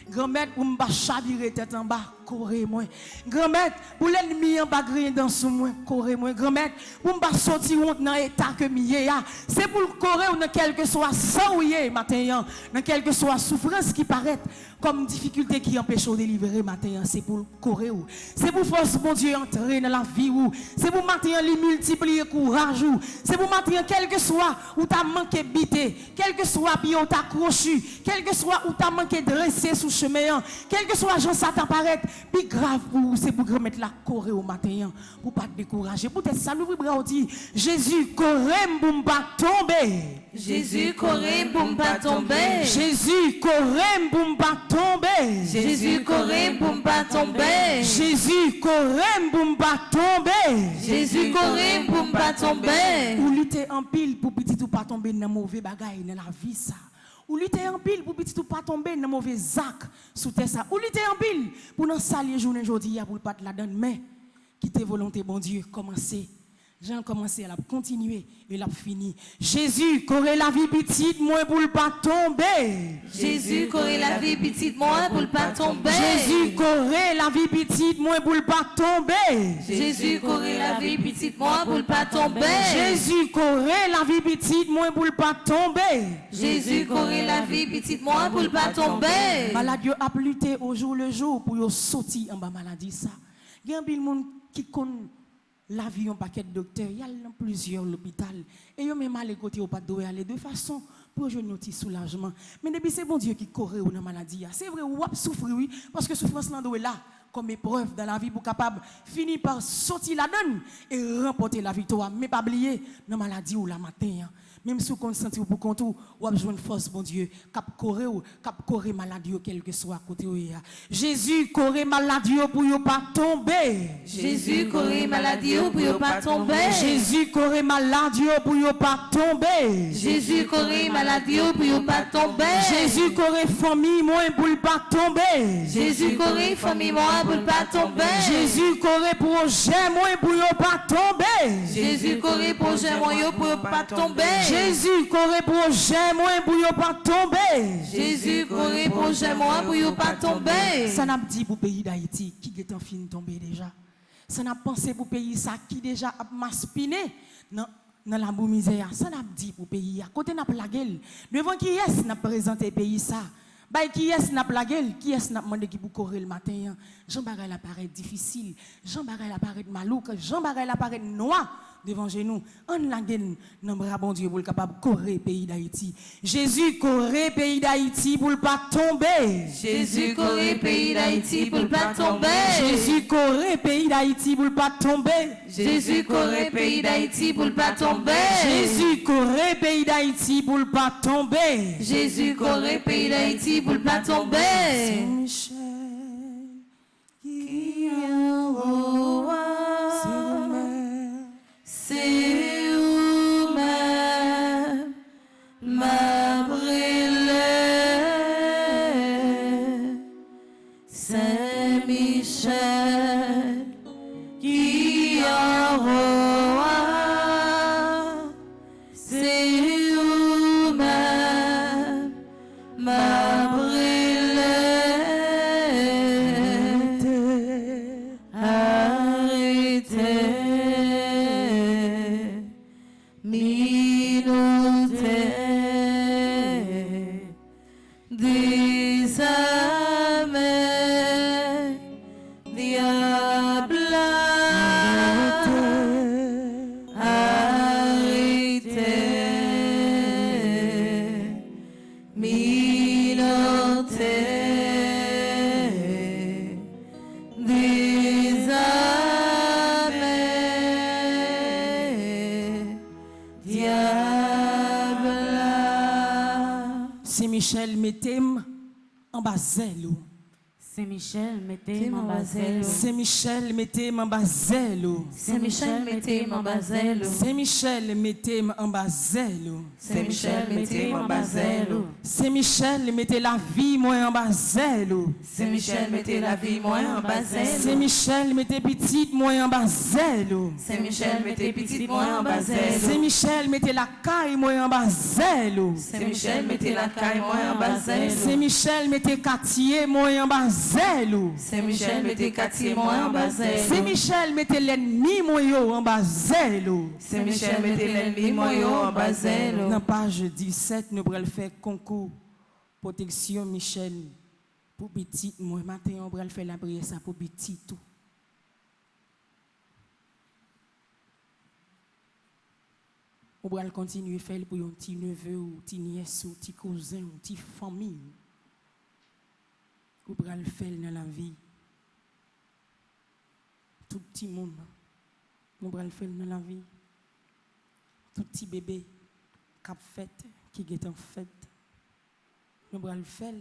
Grand-mère, pour me chavirer tête en bas, correz-moi. Grand-mère, pour l'ennemi en bas griller dans son moi, correz-moi. Grand-mère, pour me sortir dans l'état que mié c'est pour le correr dans quel que soit ça ou matin, dans quelle que soit souffrance qui paraît comme difficulté qui empêche de délivrer matin, c'est pour le correr. C'est pour force mon Dieu entrer dans la vie ou c'est pour matin lui multiplier courage ou c'est pour matin quel que soit où tu as manqué bité, quel que soit bien où tu as crochu, quel que soit où tu as manqué dressé sous chemin, quel que soit gens ça t'apparaît, puis grave pour c'est pour remettre la corée au matin pour pas te décourager. Peut-être ça l'ouvre bras dit Jésus corée pour pas tomber. Jésus corée pour pas tomber. Jésus corée pour pas tomber. Jésus corée pour pas tomber. Jésus corée pour pas tomber. Jésus corée pour pas tomber. Ou lutter en pile pour petit ou pas tomber dans mauvais bagaille dans la vie ça. Ou lutter en pile pour petit ou pas tomber dans mauvais acte sous terre ça. Ou lutter en pile pour dans salir journée aujourd'hui pour pas te la donner mais quitter volonté bon Dieu commencer J'ai commencé, elle a continué et elle a fini. Jésus, corée la vie petite, moi pour ne pas tomber. Jésus, corée la vie petite, moi pour ne pas tomber. Jésus, corée la vie petite, moi pour ne pas tomber. Jésus, corée la vie petite, moi pour ne pas tomber. Jésus, corée la vie petite, moi pour ne pas tomber. Jésus, corée la vie petite, moi pour ne pas tomber. Maladie a lutté au jour le jour pour sortir en bas maladie ça. Il y a un monde qui connaît la vie un paquet de docteurs, il y a dans plusieurs hôpitaux et yo même aller côté au pas doit aller de façon pour jouer un petit soulagement. Mais depuis c'est bon Dieu qui corrige ou dans maladie. C'est vrai ou souffrir oui parce que souffrance là doit là comme épreuve dans la vie pour capable finir par sortir la donne et remporter la victoire mais pas oublier dans maladie ou la matin. Même si vous sentez pour compte ou avez besoin de force, bon Dieu, cap correr maladie, quel que soit à côté. Jésus, correr maladie pour ne pas tomber. Jésus, correr maladie pour ne pas tomber. Jésus, correr maladie pour ne pas tomber. Jésus, correr maladie pour ne pas tomber. Jésus, correr famille, moi, pour ne pas tomber. Jésus, correr famille, moi, pour ne pas tomber. Jésus, correr projet, moi, pour ne pas tomber. Jésus, correr projet, moi, pour ne pas tomber. Jésus, corrige projet moi pour ne pas tomber. Jésus, corrige projet moi pour ne pas tomber. Ça n'a pas dit pour le pays d'Haïti qui est en fin de tomber déjà. Ça n'a pas pensé pour le pays ça qui déjà a maspiné dans la boue misère. Ça n'a pas dit pour le pays. À côté n'a pas la gueule. Devant qui est-ce n'a présenté le pays ça. Bah qui est-ce n'a pas la gueule, qui est-ce n'a demandé qui pour courir le matin. Jean Bagay apparaît difficile, Jean Bagay apparaît malouk, Jean Bagay apparaît noir. Devant nous, on la gueule, non bras bon Dieu pour le capable courir pays d'Haïti. Jésus courir pays d'Haïti pour ne pas tomber. Jésus courir pays d'Haïti pour ne pas tomber. Jésus courir pays d'Haïti pour ne pas tomber. Jésus courir pays d'Haïti pour ne pas tomber. Jésus courir pays d'Haïti pour ne pas tomber. Jésus courir pays d'Haïti pour ne pas tomber. Saint-Michel qui envoie. C'est où-même ma brûlée, Saint-Michel qui envoie. C'est où-même ma brûlée. Arrêtez. Saint-Michel mettez-moi en bas zèle. Saint-Michel, mettez-moi en bazel. Saint-Michel, mettez-moi en bazel. Saint-Michel, mettez-moi en bazel. Saint-Michel, mettez-moi en bazel. Saint-Michel, mettez-moi en bazel. Saint-Michel, mettez la vie moi en bazel. Saint-Michel, mettez la vie moi en bazel. Saint-Michel, mettez petite moi en bazel. Saint-Michel, mettez petite moi en bazel. Saint-Michel, mettez la caille moi en bazel. Saint-Michel, mettez la caille moi en bazel. Saint-Michel, mettez quartier moi en bazel. Saint-Michel, mettez quartier moi en bazel. Saint-Michel, mettez l'ennemi moi en bazel. Saint-Michel, mettez l'ennemi moi en bazel. Dans page 17, nous allons faire concours protection Michel pour petit moi matin on va faire la prière ça pour petit tout. On va continuer faire pour un petit neveu ou petit nièce ou petit cousin ou petit famille. On va le faire dans la vie. Tout petit monde. On va le faire dans la vie. Tout petit bébé qui a fait, qui est en fait. Nous allons le faire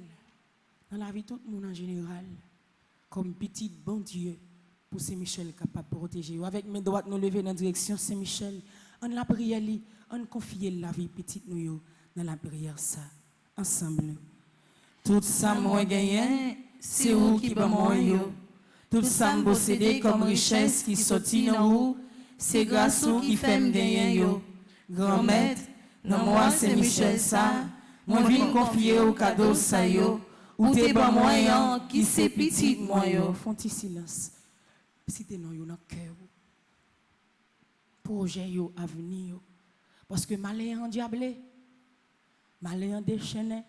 dans la vie de tout le monde en général, comme petit bon Dieu, pour Saint-Michel capable de protéger. Avec mes droites, nous lever dans la direction Saint-Michel. On la prière, on confie la vie petite nous dans la prière ça, ensemble. Tout ça moi gagné, c'est vous qui pas moi yo. Tout ça me posséder comme richesse qui sortit dans vous, c'est grâce ou qui fait me gagner yo. Grand maître, non moi c'est Michel ça, moi vine confier au cadeau ça yo. Ou t'es bon moyen qui c'est petit moyen. Font un silence. Si t'es non yo dans cœur. Projet yo avenir yo. Parce que malé en diablé, malé en déchaîné,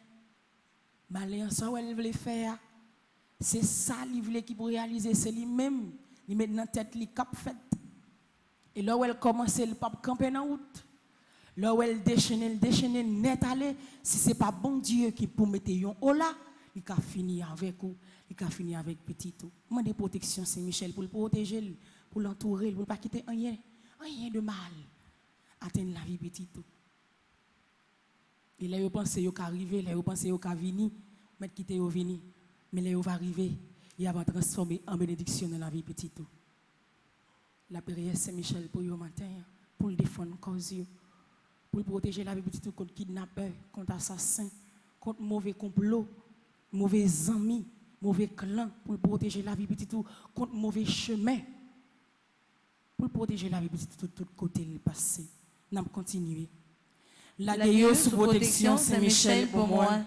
malé en ça où elle veut faire. C'est ça qu'il veut qui pour réaliser, c'est lui-même. Il met dans tête li cap fait. Et là où elle commence le pape camper dans route. Là où elle déchaîne net aller, si c'est pas bon Dieu qui pour mettre yon haut là, il a fini avec vous, il a fini avec petit tout. Moi des protection Saint-Michel pour le protéger, pour l'entourer, pour ne pas quitter rien de mal. Atteindre la vie petit tout. Et là vous pensez yo qu'arriver, là vous pensez yo qu'a venir, mettre quitter yo venir, mais là vous va arriver, il va transformer en bénédiction dans la vie petit tout. La prière Saint-Michel pour yo matin, pour le défendre cause yo, pour protéger la vie petit tout contre kidnappeur, contre assassin, contre mauvais complot, mauvais amis, mauvais clan, pour protéger la vie petit tout contre mauvais chemin. Pour protéger la vie petit tout de tous côtés le passé. N'a continuer. La gueule sous protection Saint-Michel pour moi.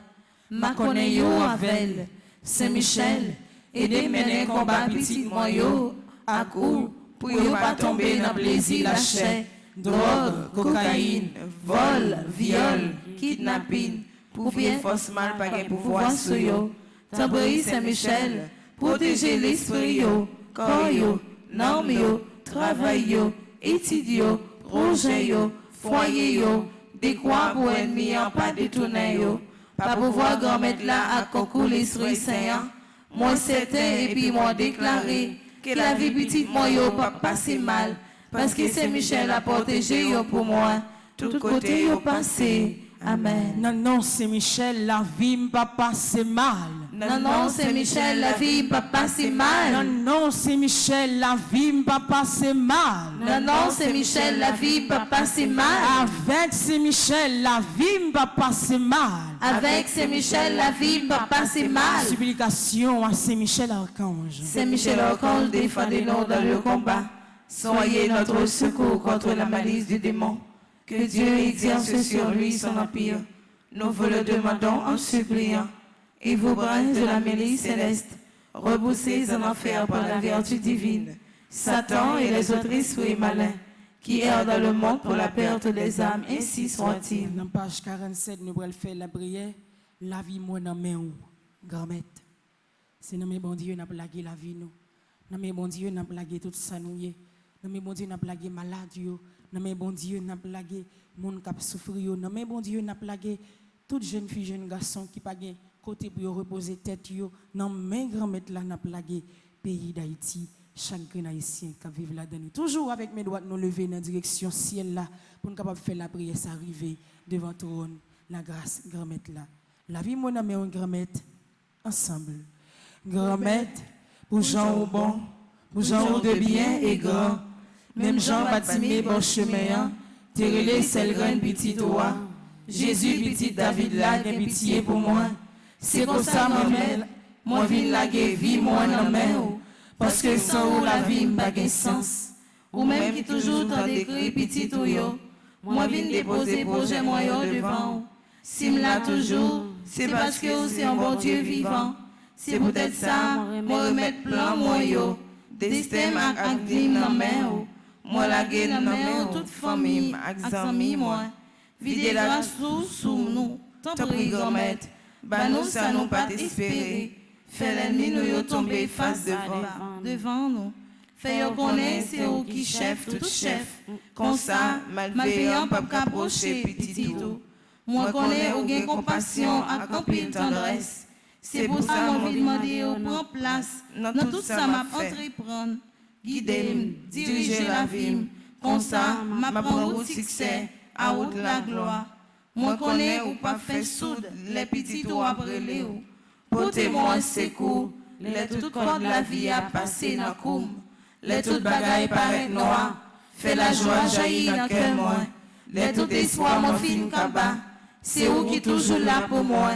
Ma connais yo avec Saint-Michel aider mener combat petit moi yo à coup pour yo pas tomber dans plaisir la chair, drogue, cocaïne, vol, viol, kidnapping, pour bien force mal pas gain pouvoir sur yo. Tambri Saint-Michel protéger l'esprit yo, corps yo, norme yo, travail yo, étude yo, projet yo, foyer yo, décroît pour ennemi en pas détourner yo. Pas pouvoir grand mettre là à concours l'esprit saint. Moi certain et puis moi déclaré que la vie petite moi yo pas passer mal parce que Saint-Michel a protégé yo pour moi. Tout côté yo passé. Amen. Non, Saint-Michel, la vie m'a pas passé mal. Non, Saint-Michel, la vie m'a pas passé mal. Non, Saint-Michel, la vie m'a pas passé mal. Non, Saint-Michel, la vie m'a passé mal. Avec Saint-Michel, la vie m'a passé mal. Avec Saint-Michel, la vie m'a passé mal. Supplication à Saint-Michel Archange. Saint-Michel Archange, défendez-nous dans le combat. Soyez notre secours contre la malice du démon. Que Dieu exerce sur lui son empire. Nous vous le demandons en suppliant. Et vous, princes de la milice céleste, repoussez en enfer par la vertu divine, Satan et les autres esprits malins, qui errent dans le monde pour la perte des âmes, ainsi soit-il. Dans page 47, nous allons faire la prière. La vie, moi, dans mes mains, grand-mère. C'est dans mes bon Dieu, nous plagué la vie, nous. Dans mes bon Dieu, nous plagué tout ça, nous. Dans mes bon Dieu, nous plagué maladie, dans mes bon Dieu, nous plagué monde qui a souffert, dans mes bon Dieu, nous plagué toute jeune fille, jeune garçon qui pas côté pour reposer tête yo dans main grand-mère là n'a plagué pays d'Haïti chaque haïtien qui vivent là-dedans toujours avec mes doigts nous lever dans direction ciel là pour nous capable faire la prière s'arriver devant trône la grâce grand-mère là la vie mon ami on grand-mère ensemble grand-mère pour Jean au bon pour Jean de bien et grand même Jean bâtimé bon chemin terrelé celle grande petite toi Jésus petit David là gain pitié pour moi. C'est comme ça, moi, vine la vie, moi, dans main, parce que sans ou la vie, m'a pas sens. Ou même qui toujours t'en décrit, petit ou yo, moi, vine déposer projet, moi, yo, devant. Si m'la toujours, c'est parce que c'est un bon Dieu vivant. C'est peut-être ça, moi, remettre plan, moi, yo, destin, ak dim, dans main, moi, la gueule, dans main, toute famille, ak amis, moi, vider la sous nous, tant pis, grand-mère. Bah nous ça nous pas espérer. Fait l'ennemi nous yo tomber face devant nous. Fait yo connaître c'est ou qui chef tout chef. Comme ça malveillant pas qu'approcher petit tout. Moi connais ou gain compassion à pile tendresse. C'est pour ça mon vie demander au prend place dans tout ça m'a entreprendre. Guider, diriger la vie. Comme ça m'a prend route succès à route la gloire. Moi connais ou pas fait soude, les petits ou après les ou. Portez-moi un secours, les toutes cordes de la vie à passer dans coum. Les toutes bagailles paraissent noires, fait la joie jaillir dans cœur moi. Les tout espoir mon film kaba, c'est où qui toujours là pour moi.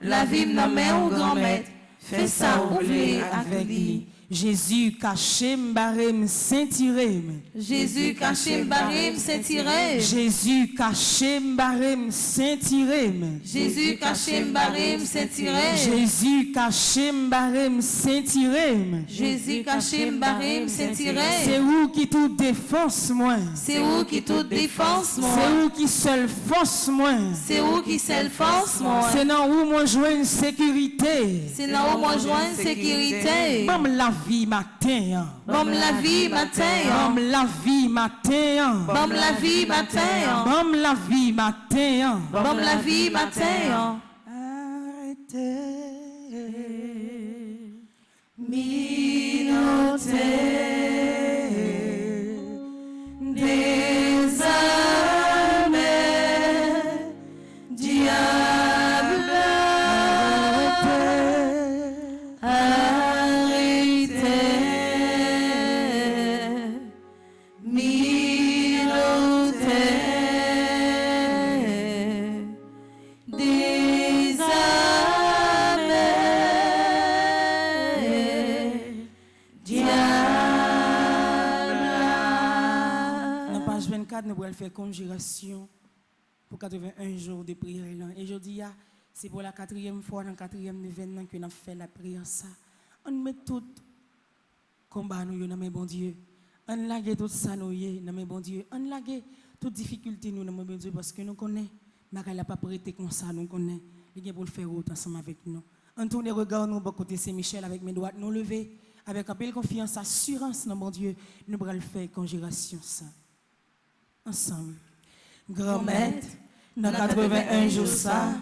La vie n'a main ou grand-mère, fait ça oublier avec lui. Jésus caché m'barem Saint-Irem. Jésus caché m'barem Saint-Irem. Jésus caché m'barem Saint-Irem. Jésus caché m'barem Saint-Irem. Jésus caché m'barem Saint-Irem. Jésus caché m'barem Saint-Irem. C'est où qui tout défense moi. C'est où qui tout défense moi. C'est où qui seule force moi. C'est où qui seule force moi. C'est dans où moi joue une sécurité. C'est là où moi joins sécurité. Bam la vie matin. Bam la vie matin. Bam la vie matin. Bam la vie matin. Bam la vie matin. Bam la vie matin. Arrêtez. Minoté des armées, diable, arrêtez, minoté des armées, Dans page 24, nous allons faire conjuration pour 81 jours de prière. Et je dis, c'est pour la 4e fois, dans le 4e événement que nous avons fait la prière. Ça. On met tout combat nous dans mes bon Dieu. On lague tout ça nous dans mes bon Dieu. On lague toute difficulté nous dans mes bon Dieu parce que nous connaissons. Marie n'a pas prêté comme ça, nous connaissons. Il est pour le faire autre ensemble avec nous. On tourne les regards nous, côté Saint-Michel, avec mes doigts nous lever, avec un peu de confiance, assurance dans mon Dieu. Nous allons faire conjuration ça. Ensemble. Grand maître, dans 81 jours ça,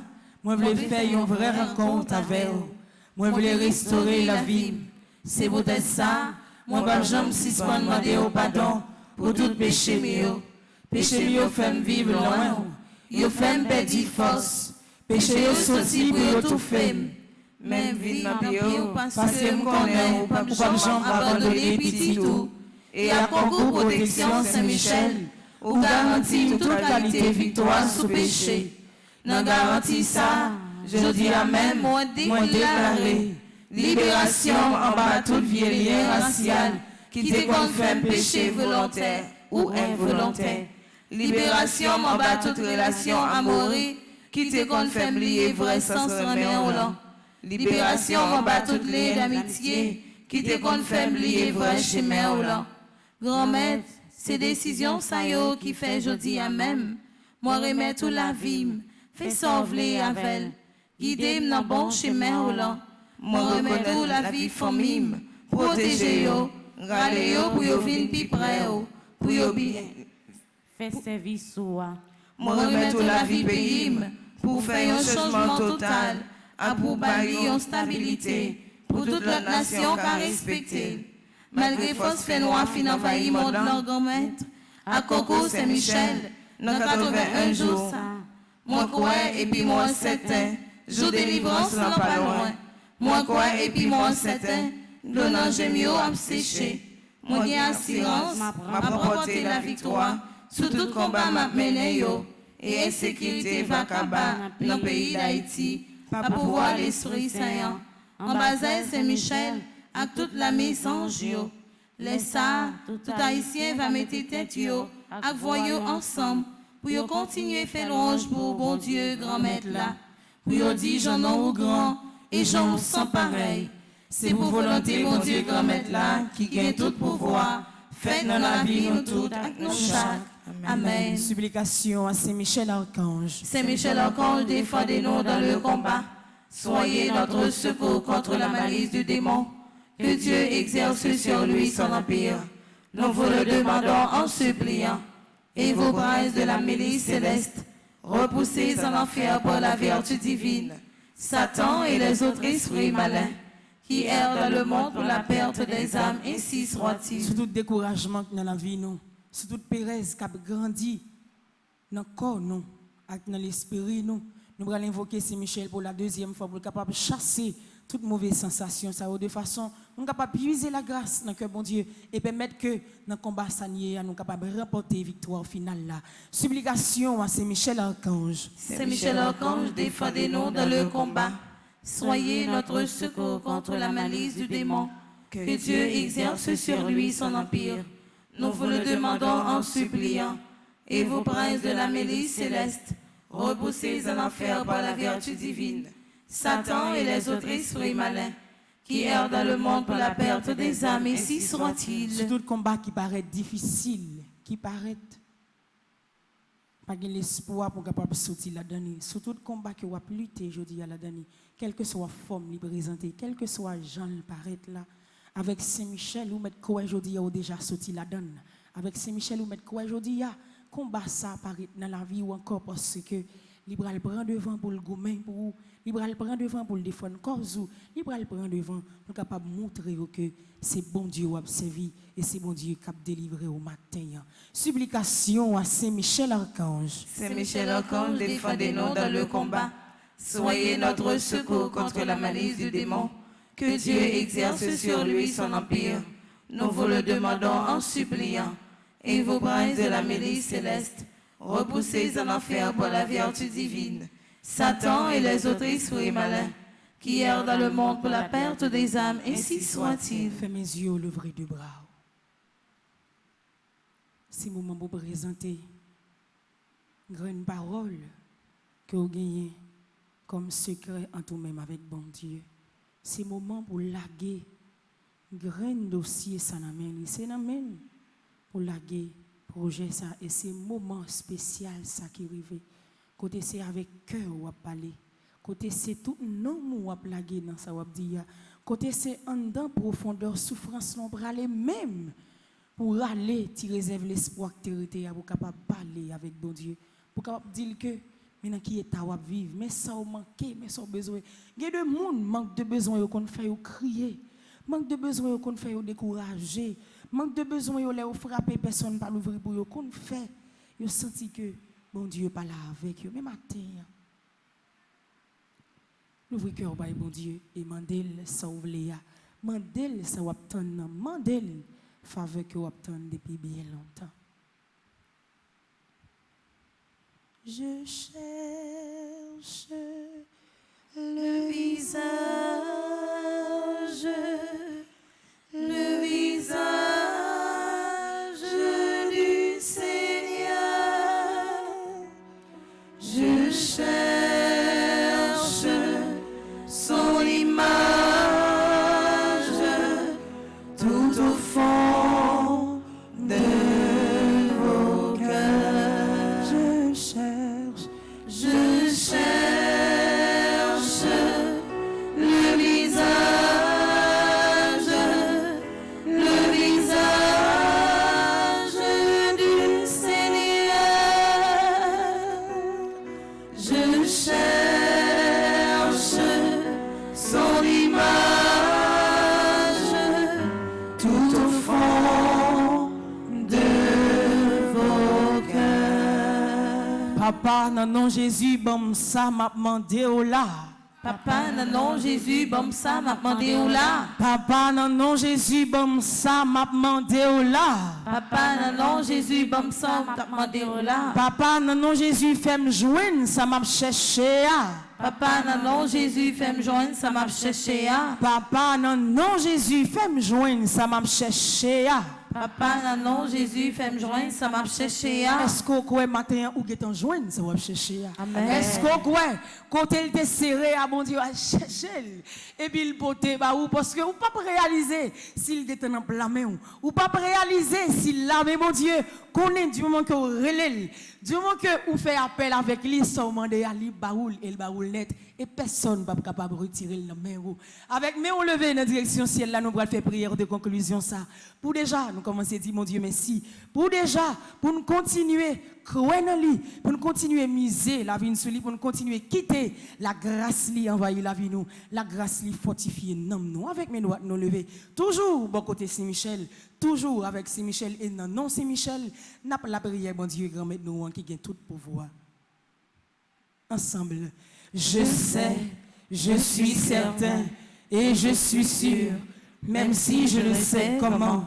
moi je voulais faire une vraie rencontre avec vous. Moi je voulais restaurer la vie. C'est peut-être ça, moi pas jamais suspendre demander au pardon pour tout péché mieux. Péché mieux fait me vivre loin. Yo fait me perdre force. Péché yo sorti pour yo tout fait. Même vie dans pied parce que me connaît ou pas jamais abandonner petit tout. Et à concours protection Saint-Michel, ou garantit toute qualité victoire sous péché. Dans garantie ça, je dis à même moi déclaré libération en bas toute vieille lien racial qui te confirme péché volontaire ou involontaire. Libération en bas toute relation amoureuse qui te confirme lié vrai sens remet au long. Libération en bas toute lien d'amitié qui te confirme lié vrai chemin au long. Grand maître, c'est décision ça yo qui fait jodi à même. Moi remet tout la vie, fait sauver avec. Guidez dans bon chemin au long. Moi remet tout la vie famille, protéger yo, râler yo pour yo vinn pi près yo, pour yo bien. Fais service soi. Moi remet tout la vie pays pour faire un changement total, à pour bâtir une stabilité pour toute la nation qu'a respecté. Malgré force fait noir fin envahi monde leur grand maître, à concours Saint-Michel, dans 81 jours ça. Moi crois et puis moi certain, jour délivrance n'a pas loin. Moi crois et puis moi certain, l'honneur j'aime mieux à sécher. Moi j'ai assurance, m'a porté la victoire, sous tout combat m'a mené yo. Et insécurité va cabar dans le pays d'Haïti, par pouvoir l'Esprit Saint. En bas Saint-Michel, avec toute la message yo. Laisse ça, tout Haïtien va mettre tête yo, avec voyou ensemble, pour yo continuer faire louange pour bon Dieu, grand maître là. Pour yo dire j'en ai grand, et j'en sans pareil. C'est pour volonté, mon Dieu, grand maître là, qui gagne tout pouvoir. Faites dans la vie nous toutes, avec nous chaque. Amen. Supplication à Saint-Michel Archange. Saint-Michel Archange, défendez-nous dans le combat. Soyez notre secours contre la malice du démon. Que Dieu exerce sur lui son empire. Nous vous le demandons en suppliant. Et vos bras de la milice céleste, repoussez en enfer par la vertu divine. Satan et les autres esprits malins qui errent dans le monde pour la perte des âmes, ainsi soit-il. Sous tout découragement dans la vie, nous, sous toute pérèse qui a grandi dans le corps, nous, dans l'esprit, nous allons invoquer Saint-Michel pour la deuxième fois pour être capable de chasser toute mauvaise sensation, ça, de façon, nous sommes capables de puiser la grâce dans le cœur, bon Dieu, et permettre que dans le combat sanier, nous sommes capables de remporter la victoire finale là. Supplication à Saint-Michel Archange. Saint-Michel Archange, défendez-nous dans le combat. Soyez notre secours contre la malice du démon. que Dieu exerce sur lui son empire. Nous vous le demandons en suppliant. Et vous, princes de la milice céleste, repoussez en enfer par la vertu divine Satan et les autres esprits malins qui errent dans le monde pour la perte des âmes, et si soit-il. Sur tout combat qui paraît difficile, qui paraît pas de l'espoir pour capable sortir là-dedans. Sur tout combat que vous avez lutté aujourd'hui à là-dedans, quelle que soit la forme li présenter, quel que soit Jean le paraît là, avec Saint-Michel ou mettre quoi aujourd'hui ou déjà sorti là-dedans. Avec Saint-Michel ou mettre quoi aujourd'hui combat ça apparaît dans la vie ou encore parce que Libral prend devant pour le gourmet pour vous, Libral prend devant pour le défendre cause ou Libral prend devant pour capable montrer que c'est bon Dieu qui a servi et c'est bon Dieu qui a délivré au matin. Supplication à Saint-Michel Archange. Saint-Michel Archange, défendez-nous dans le combat. Soyez notre secours contre la malice du démon. Que Dieu exerce sur lui son empire. Nous vous le demandons en suppliant. Et vous, princes de la milice céleste, repoussez en enfer pour la vertu divine Satan et les autres esprits malins qui errent dans le monde pour la perte des âmes, ainsi soit-il. Fais mes yeux lever de bras. C'est le moment pour présenter une parole que vous gagnez comme secret en tout-même avec bon Dieu. C'est le moment pour laguer grand dossier ça n'amène. C'est n'amène pour laguer projet ça et c'est un moment spécial ça qui arrive. Côté c'est avec cœur ou à parler. Côté c'est tout non ou à laguer dans ça ou à dire. Côté c'est en dedans profondeur souffrance non pour aller même pour aller tu réserves l'espoir que tu es pour capable parler avec bon Dieu. Pour capable dire que maintenant qui est à vivre mais ça au manquer mais ça besoin. Il y a de monde manque de besoin qu'on fait crier. Manque de besoin qu'on fait décourager. Manque de besoin yo là frapper personne par l'ouvrir pour yo qu'on fait yo senti que bon Dieu pas là avec yo même matin l'ouvrir cœur par bon Dieu et mandel ça ouvler ya mandel ça obtenir mandel faveur que obtenir depuis bien longtemps. Je cherche le visage du Seigneur, je cherche son image tout au fond de vos cœurs. Je cherche le visage. Papa, dans nom Jésus, bon ça m'a demandé au là. Papa, dans nom Jésus, bon ça m'a demandé au là. Papa, dans nom Jésus, bon ça m'a demandé au là. Papa, dans nom Jésus, bon ça m'a demandé au là. Papa, dans nom Jésus, fais-moi joindre, ça m'a cherché. Papa, dans nom Jésus, fais-moi joindre, ça m'a cherché. Papa, dans nom Jésus, fais-moi joindre, ça m'a cherché. Papa, dans nom Jésus, fais-moi joindre, ça m'a cherché. Est-ce que vous matin ou que joindre, ça va chercher? Amen. Est-ce que quand il était serré à bon Dieu à chercher et puis il poté bah ou parce que vous pas réaliser s'il était dans la main ou pas réaliser s'il l'a mais mon Dieu connaît du moment que vous relève du moment que vous fait appel avec lui sans demander à lui baoul et le baoul net et personne pas capable de retirer la main avec main levé dans direction ciel là nous allons faire prière de conclusion ça pour déjà nous commencer à dire mon Dieu merci pour déjà pour nous continuer croire en lui pour nous continuer miser la vie sur lui pour nous continuer quitter la grâce li envahir la vie nous la grâce li fortifier nous avec mes doigts nous lever toujours bon côté Saint-Michel toujours avec Saint-Michel et non Saint-Michel n'a pas la prière bon Dieu grand maître nous qui gagne tout pouvoir ensemble je sais je suis certain et je suis sûr même si je ne sais comment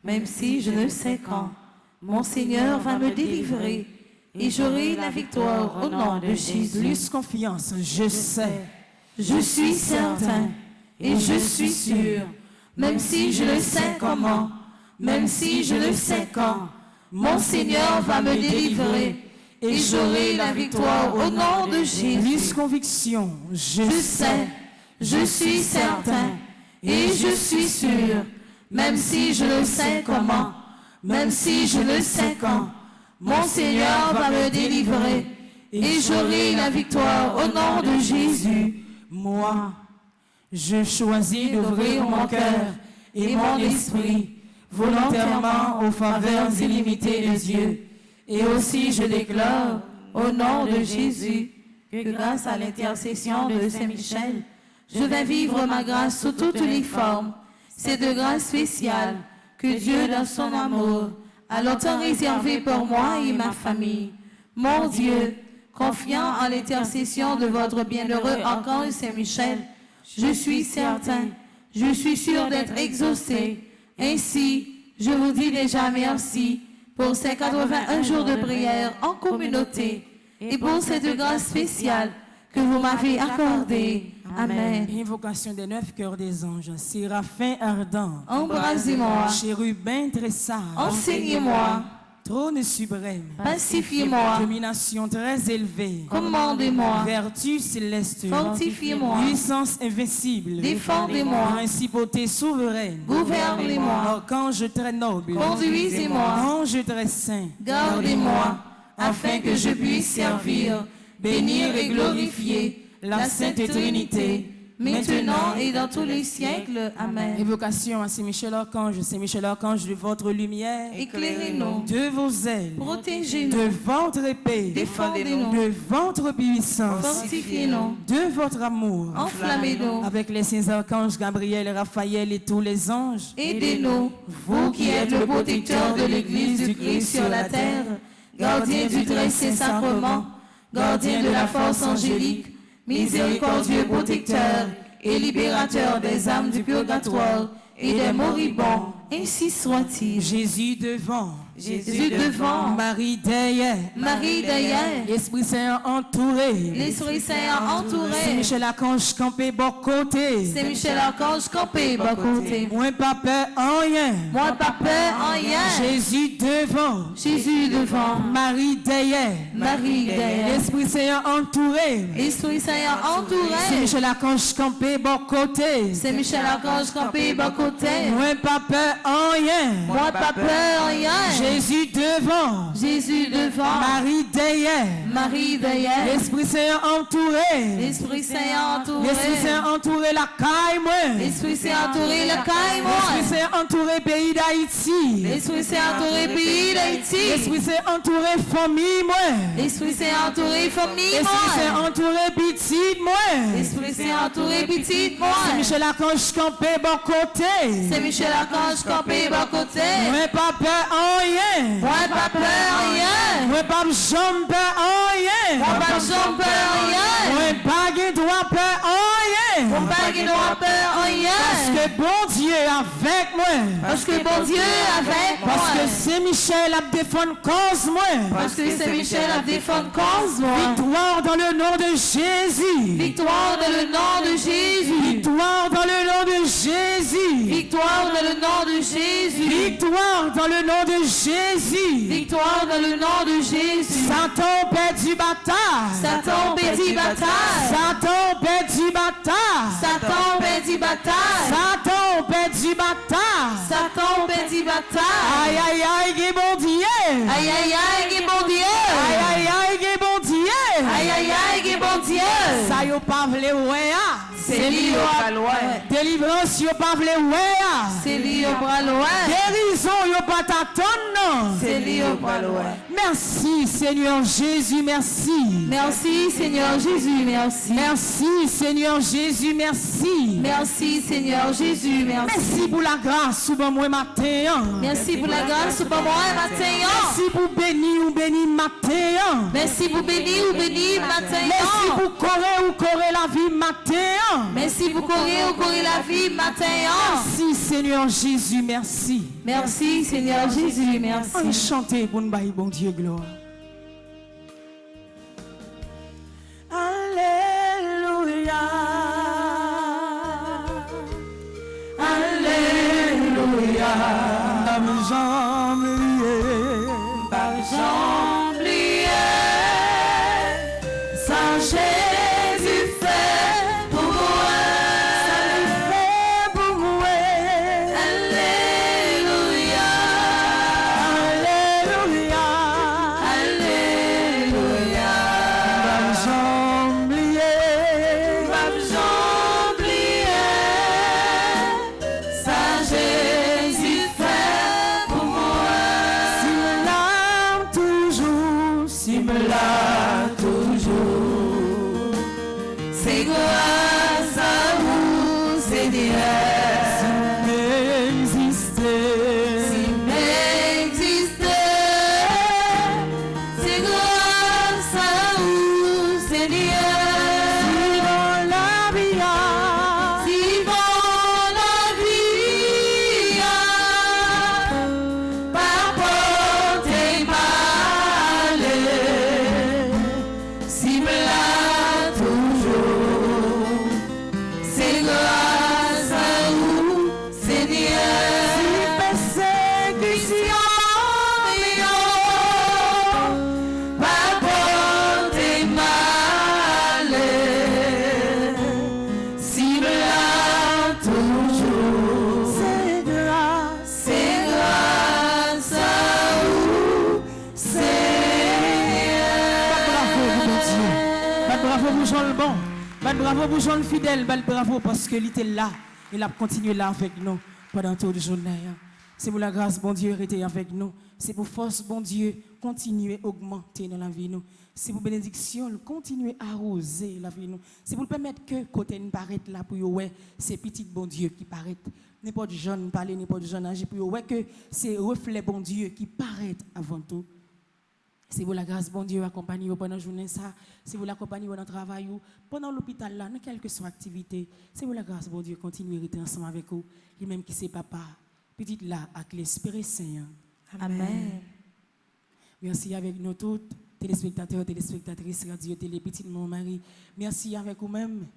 même si je ne sais quand mon Seigneur va me délivrer et j'aurai la victoire au nom de Jésus. Plus confiance, je sais, je suis certain et je suis sûr, même si je ne sais comment, même si je ne sais quand, mon Seigneur va me délivrer et j'aurai la victoire au nom de Jésus. Plus conviction, Je sais, je suis certain et je suis sûr, même si je ne sais comment, même si je ne sais quand, mon Seigneur va me délivrer et j'aurai la victoire au nom de Jésus. Moi, je choisis d'ouvrir mon cœur et mon esprit volontairement aux faveurs illimitées de Dieu. Et aussi je déclare au nom de Jésus que grâce à l'intercession de Saint-Michel, je vais vivre ma grâce sous toutes les formes. C'est de grâce spéciale que Dieu, dans son amour, a longtemps réservé pour moi et ma famille. Mon Dieu, confiant en l'intercession de votre bienheureux archange Saint-Michel, je suis certain, je suis sûr d'être exaucé. Ainsi, je vous dis déjà merci pour ces 81 jours de prière en communauté et pour cette grâce spéciale que vous m'avez accordée. Amen. Invocation des 9 cœurs des anges, Séraphin ardent, Embrasez-moi, Chérubin très sage, enseignez-moi, Trône suprême, pacifiez-moi, domination très élevée, commandez-moi, vertu céleste, fortifiez-moi, puissance invincible, défendez-moi, principauté souveraine, gouvernez-moi, archange très noble, conduisez-moi, ange très saint, gardez-moi, afin que je puisse servir, bénir et glorifier la Sainte Trinité, maintenant et dans tous les siècles. Amen. Évocation à Saint-Michel Archange de votre lumière, Éclairez-nous, de vos ailes, protégez-nous, de votre épée, défendez-nous, de votre puissance, fortifiez-nous, de votre amour, enflammez-nous, avec les saints archanges Gabriel, Raphaël et tous les anges. aidez-nous, vous qui êtes le protecteur de l'Église du Christ sur la terre, gardien du très saint sacrement, gardien de la force angélique, miséricordieux protecteur et libérateur des âmes du purgatoire et des moribonds, ainsi soit-il. Jésus devant, Jésus devant, Marie derrière, Marie derrière, Esprit Saint entouré, l'Esprit Saint entouré, Saint-Michel Archange campé bon côté, Saint-Michel Archange campé bas côté. moins pas peur en rien, Moi pas peur en rien. Jésus devant, Jésus devant, Marie derrière, Marie derrière, l'Esprit Saint entouré, l'Esprit Saint entouré, Saint-Michel Archange campé bon côté, Saint-Michel Archange campé bas côté. moins pas peur en rien, Moi pas peur en rien. Jésus devant, Jésus devant, Marie derrière, Marie derrière, l'Esprit Saint entouré, l'Esprit Saint entouré, l'Esprit Saint entouré la caille moi, l'Esprit Saint entouré le caille l'Esprit moi, Saint entouré pays d'Haïti, l'Esprit Saint entouré pays d'Haïti, l'Esprit Saint entouré famille moi, l'Esprit Saint entouré famille l'Esprit Saint moi, entouré petite moi, l'Esprit Saint entouré petite moi, Michel Archange campé bon côté, Saint Michel Archange campé bas côté. moi pas peur en rien, Moi pas peur en rien, moi pas jambe peur en rien, moi pas jambe peur en rien, moi pas gué droit peur en rien, moi pas qui doit peur en parce rien, que bon Dieu avec moi, parce que bon Dieu avec moi, parce que Saint Michel a défendu cause moi, parce que Saint Michel a défendu cause moi. victoire dans le nom de Jésus, Victoire dans le nom de Jésus. victoire dans le nom de Jésus, Victoire dans le nom de Jésus. victoire dans le nom de Jésus, Victoire dans le nom de Jésus. Satan perdu bataille, Satan perdit bataille. Satan perdu bataille, Satan perdit bataille. Satan perdu bataille, Satan perdit bataille. aïe aïe aïe qui bon Dieu, Aïe aïe aïe, qui bon Dieu. aïe aïe aïe qui bon Dieu, Aïe aïe aïe, qui bon Dieu. ça yo pas vle ouais, C'est lui au loin. délivrance yo pas vle ouais, C'est lui au bras loin. guérison yo pas t'attendre non. C'est lui au bras loin. Merci Seigneur Jésus, merci. Merci Seigneur Jésus, merci. Merci Seigneur Jésus, merci. Merci Seigneur Jésus, merci. Merci pour la grâce sous moi matin. Merci pour la grâce pour moi matin. Merci pour bénir ou bénir matin. Merci pour bénir ou bénir matin. Merci pour courir la vie matin. Merci pour courir la vie matin. Merci Seigneur Jésus, merci. Merci Seigneur Jésus, merci. On chante pour nous bailler bon Dieu gloire. Alléluia. Alléluia. Jésus fait pour moi. Alléluia. Alléluia. Alléluia. Ça Jésus fait pour moi. S'il me l'a toujours. C'est grâce à vous, Seigneur. S'il m'existait, c'est grâce à vous, Seigneur. Si bon la vie, par porte et malheur, si me l'a toujours, c'est grâce à vous, Seigneur. Si persécution, par porte et malheur, si me l'a toujours, c'est grâce à vous, Seigneur. Bravo pour Jean le bon, bravo pour Jean le fidèle, bravo parce que il était là, il a continué là avec nous pendant toute la journée. C'est pour la grâce, bon Dieu, rester avec nous. C'est pour force, bon Dieu, continuer à augmenter dans la vie nous. C'est pour bénédiction, continuer à arroser la vie nous. C'est pour permettre que côté nous paraît là pour ouais, c'est petit bon Dieu qui paraît. N'importe jeune parler, n'importe jeune âge pour ouais que c'est reflet bon Dieu qui paraît avant tout. C'est vous la grâce, bon Dieu, accompagner pendant la journée, ça. C'est vous l'accompagner pendant le travail, pendant l'hôpital, là, dans quelle que soit l'activité. C'est vous la grâce, bon Dieu, continuer à rester ensemble avec vous. Lui-même qui c'est papa, petite là, avec l'Esprit Saint. Amen. Merci avec nous toutes, téléspectateurs, téléspectatrices, radio, télé, petite mon mari. Merci avec vous-même,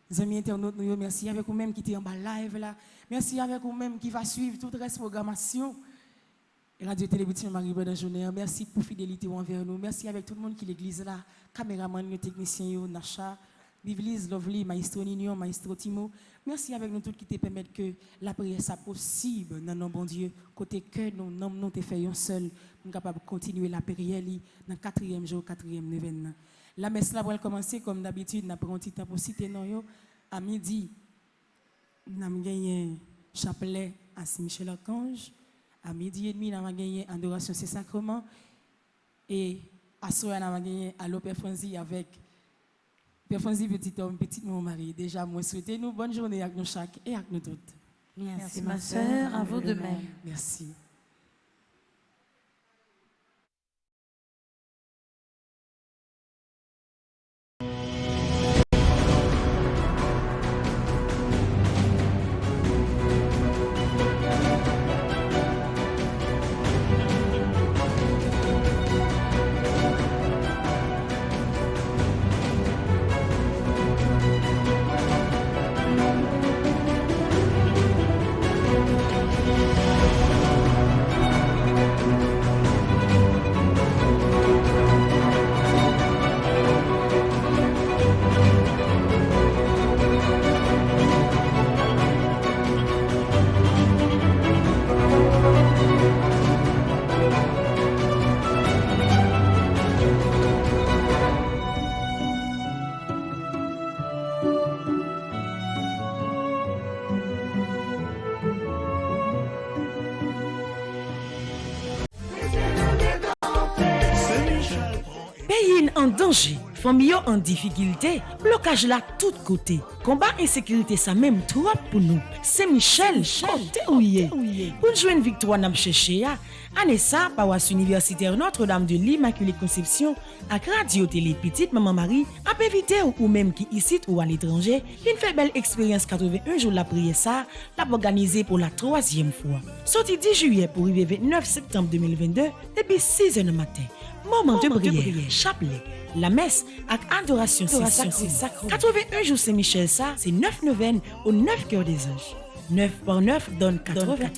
les amis internautes, merci avec vous-même qui était en bas live là. Merci avec vous-même qui va suivre toute la programmation. Radio Télévision Marie bonne journée. Merci pour fidélité envers nous. Merci avec tout le monde qui l'église là, caméraman, les techniciens, Nacha, Vivlise, Lovely, Maestro Nignon, Maestro Timo. Merci avec nous tous qui te permettent que la prière soit possible dans nos bon Dieu. Côté que nous nous te faisons seul, nous capable de continuer la prière dans le 4e jour, 4e événement. La messe là va commencer comme d'habitude, nous prenons un petit temps pour citer nous à midi. Nous avons gagné chapelet à Saint-Michel-Archange. À midi et demi, nous avons gagné adoration c'est sacrement. Et à soir, nous avons gagné à l'Opéra Franzi avec Père Franzi, petit homme, petit mon mari. Déjà, moi, souhaitez nous bonne journée avec nous chaque et avec nous toutes. Merci ma sœur, à vous de même. Merci. Pays en danger, famille en difficulté, blocage là tout côté. Combat insécurité ça même trop pour nous. C'est Michel, côté ouye. Pour jouer une victoire n'a cherché à année ça paroisse universitaire Notre-Dame de l'Immaculée Conception à radio télé petite maman Marie a évité ou même qui ici ou à l'étranger, une fait belle expérience 81 jours la prière ça, l'a organisé pour la 3e fois. Sorti 10 juillet pour arriver 29 septembre 2022 depuis 6h du matin. Moment de prière, chapelet, la messe avec adoration c'est sacré. 81 jours Saint-Michel ça, c'est 9 neuvaines aux 9 cœurs des anges. 9 par 9 donne 81.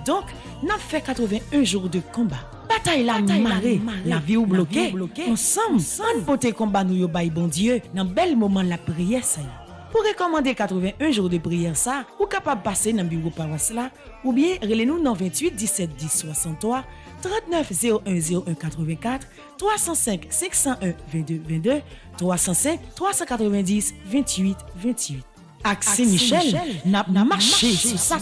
Donc, n'a fait 81 jours de combat. Bataille la marée, la vie ou bloquée. Ensemble, on pote combat nous yo bay bon Dieu dans bel moment la prière ça. Pour recommander 81 jours de prière ça, ou capable passer dans bureau paroisse là ou bien relez-nous dans 28 17 10 63 39 01 01 84 305 501 22 22 305 390 28 28. Axé Michel n'a marché sous ça.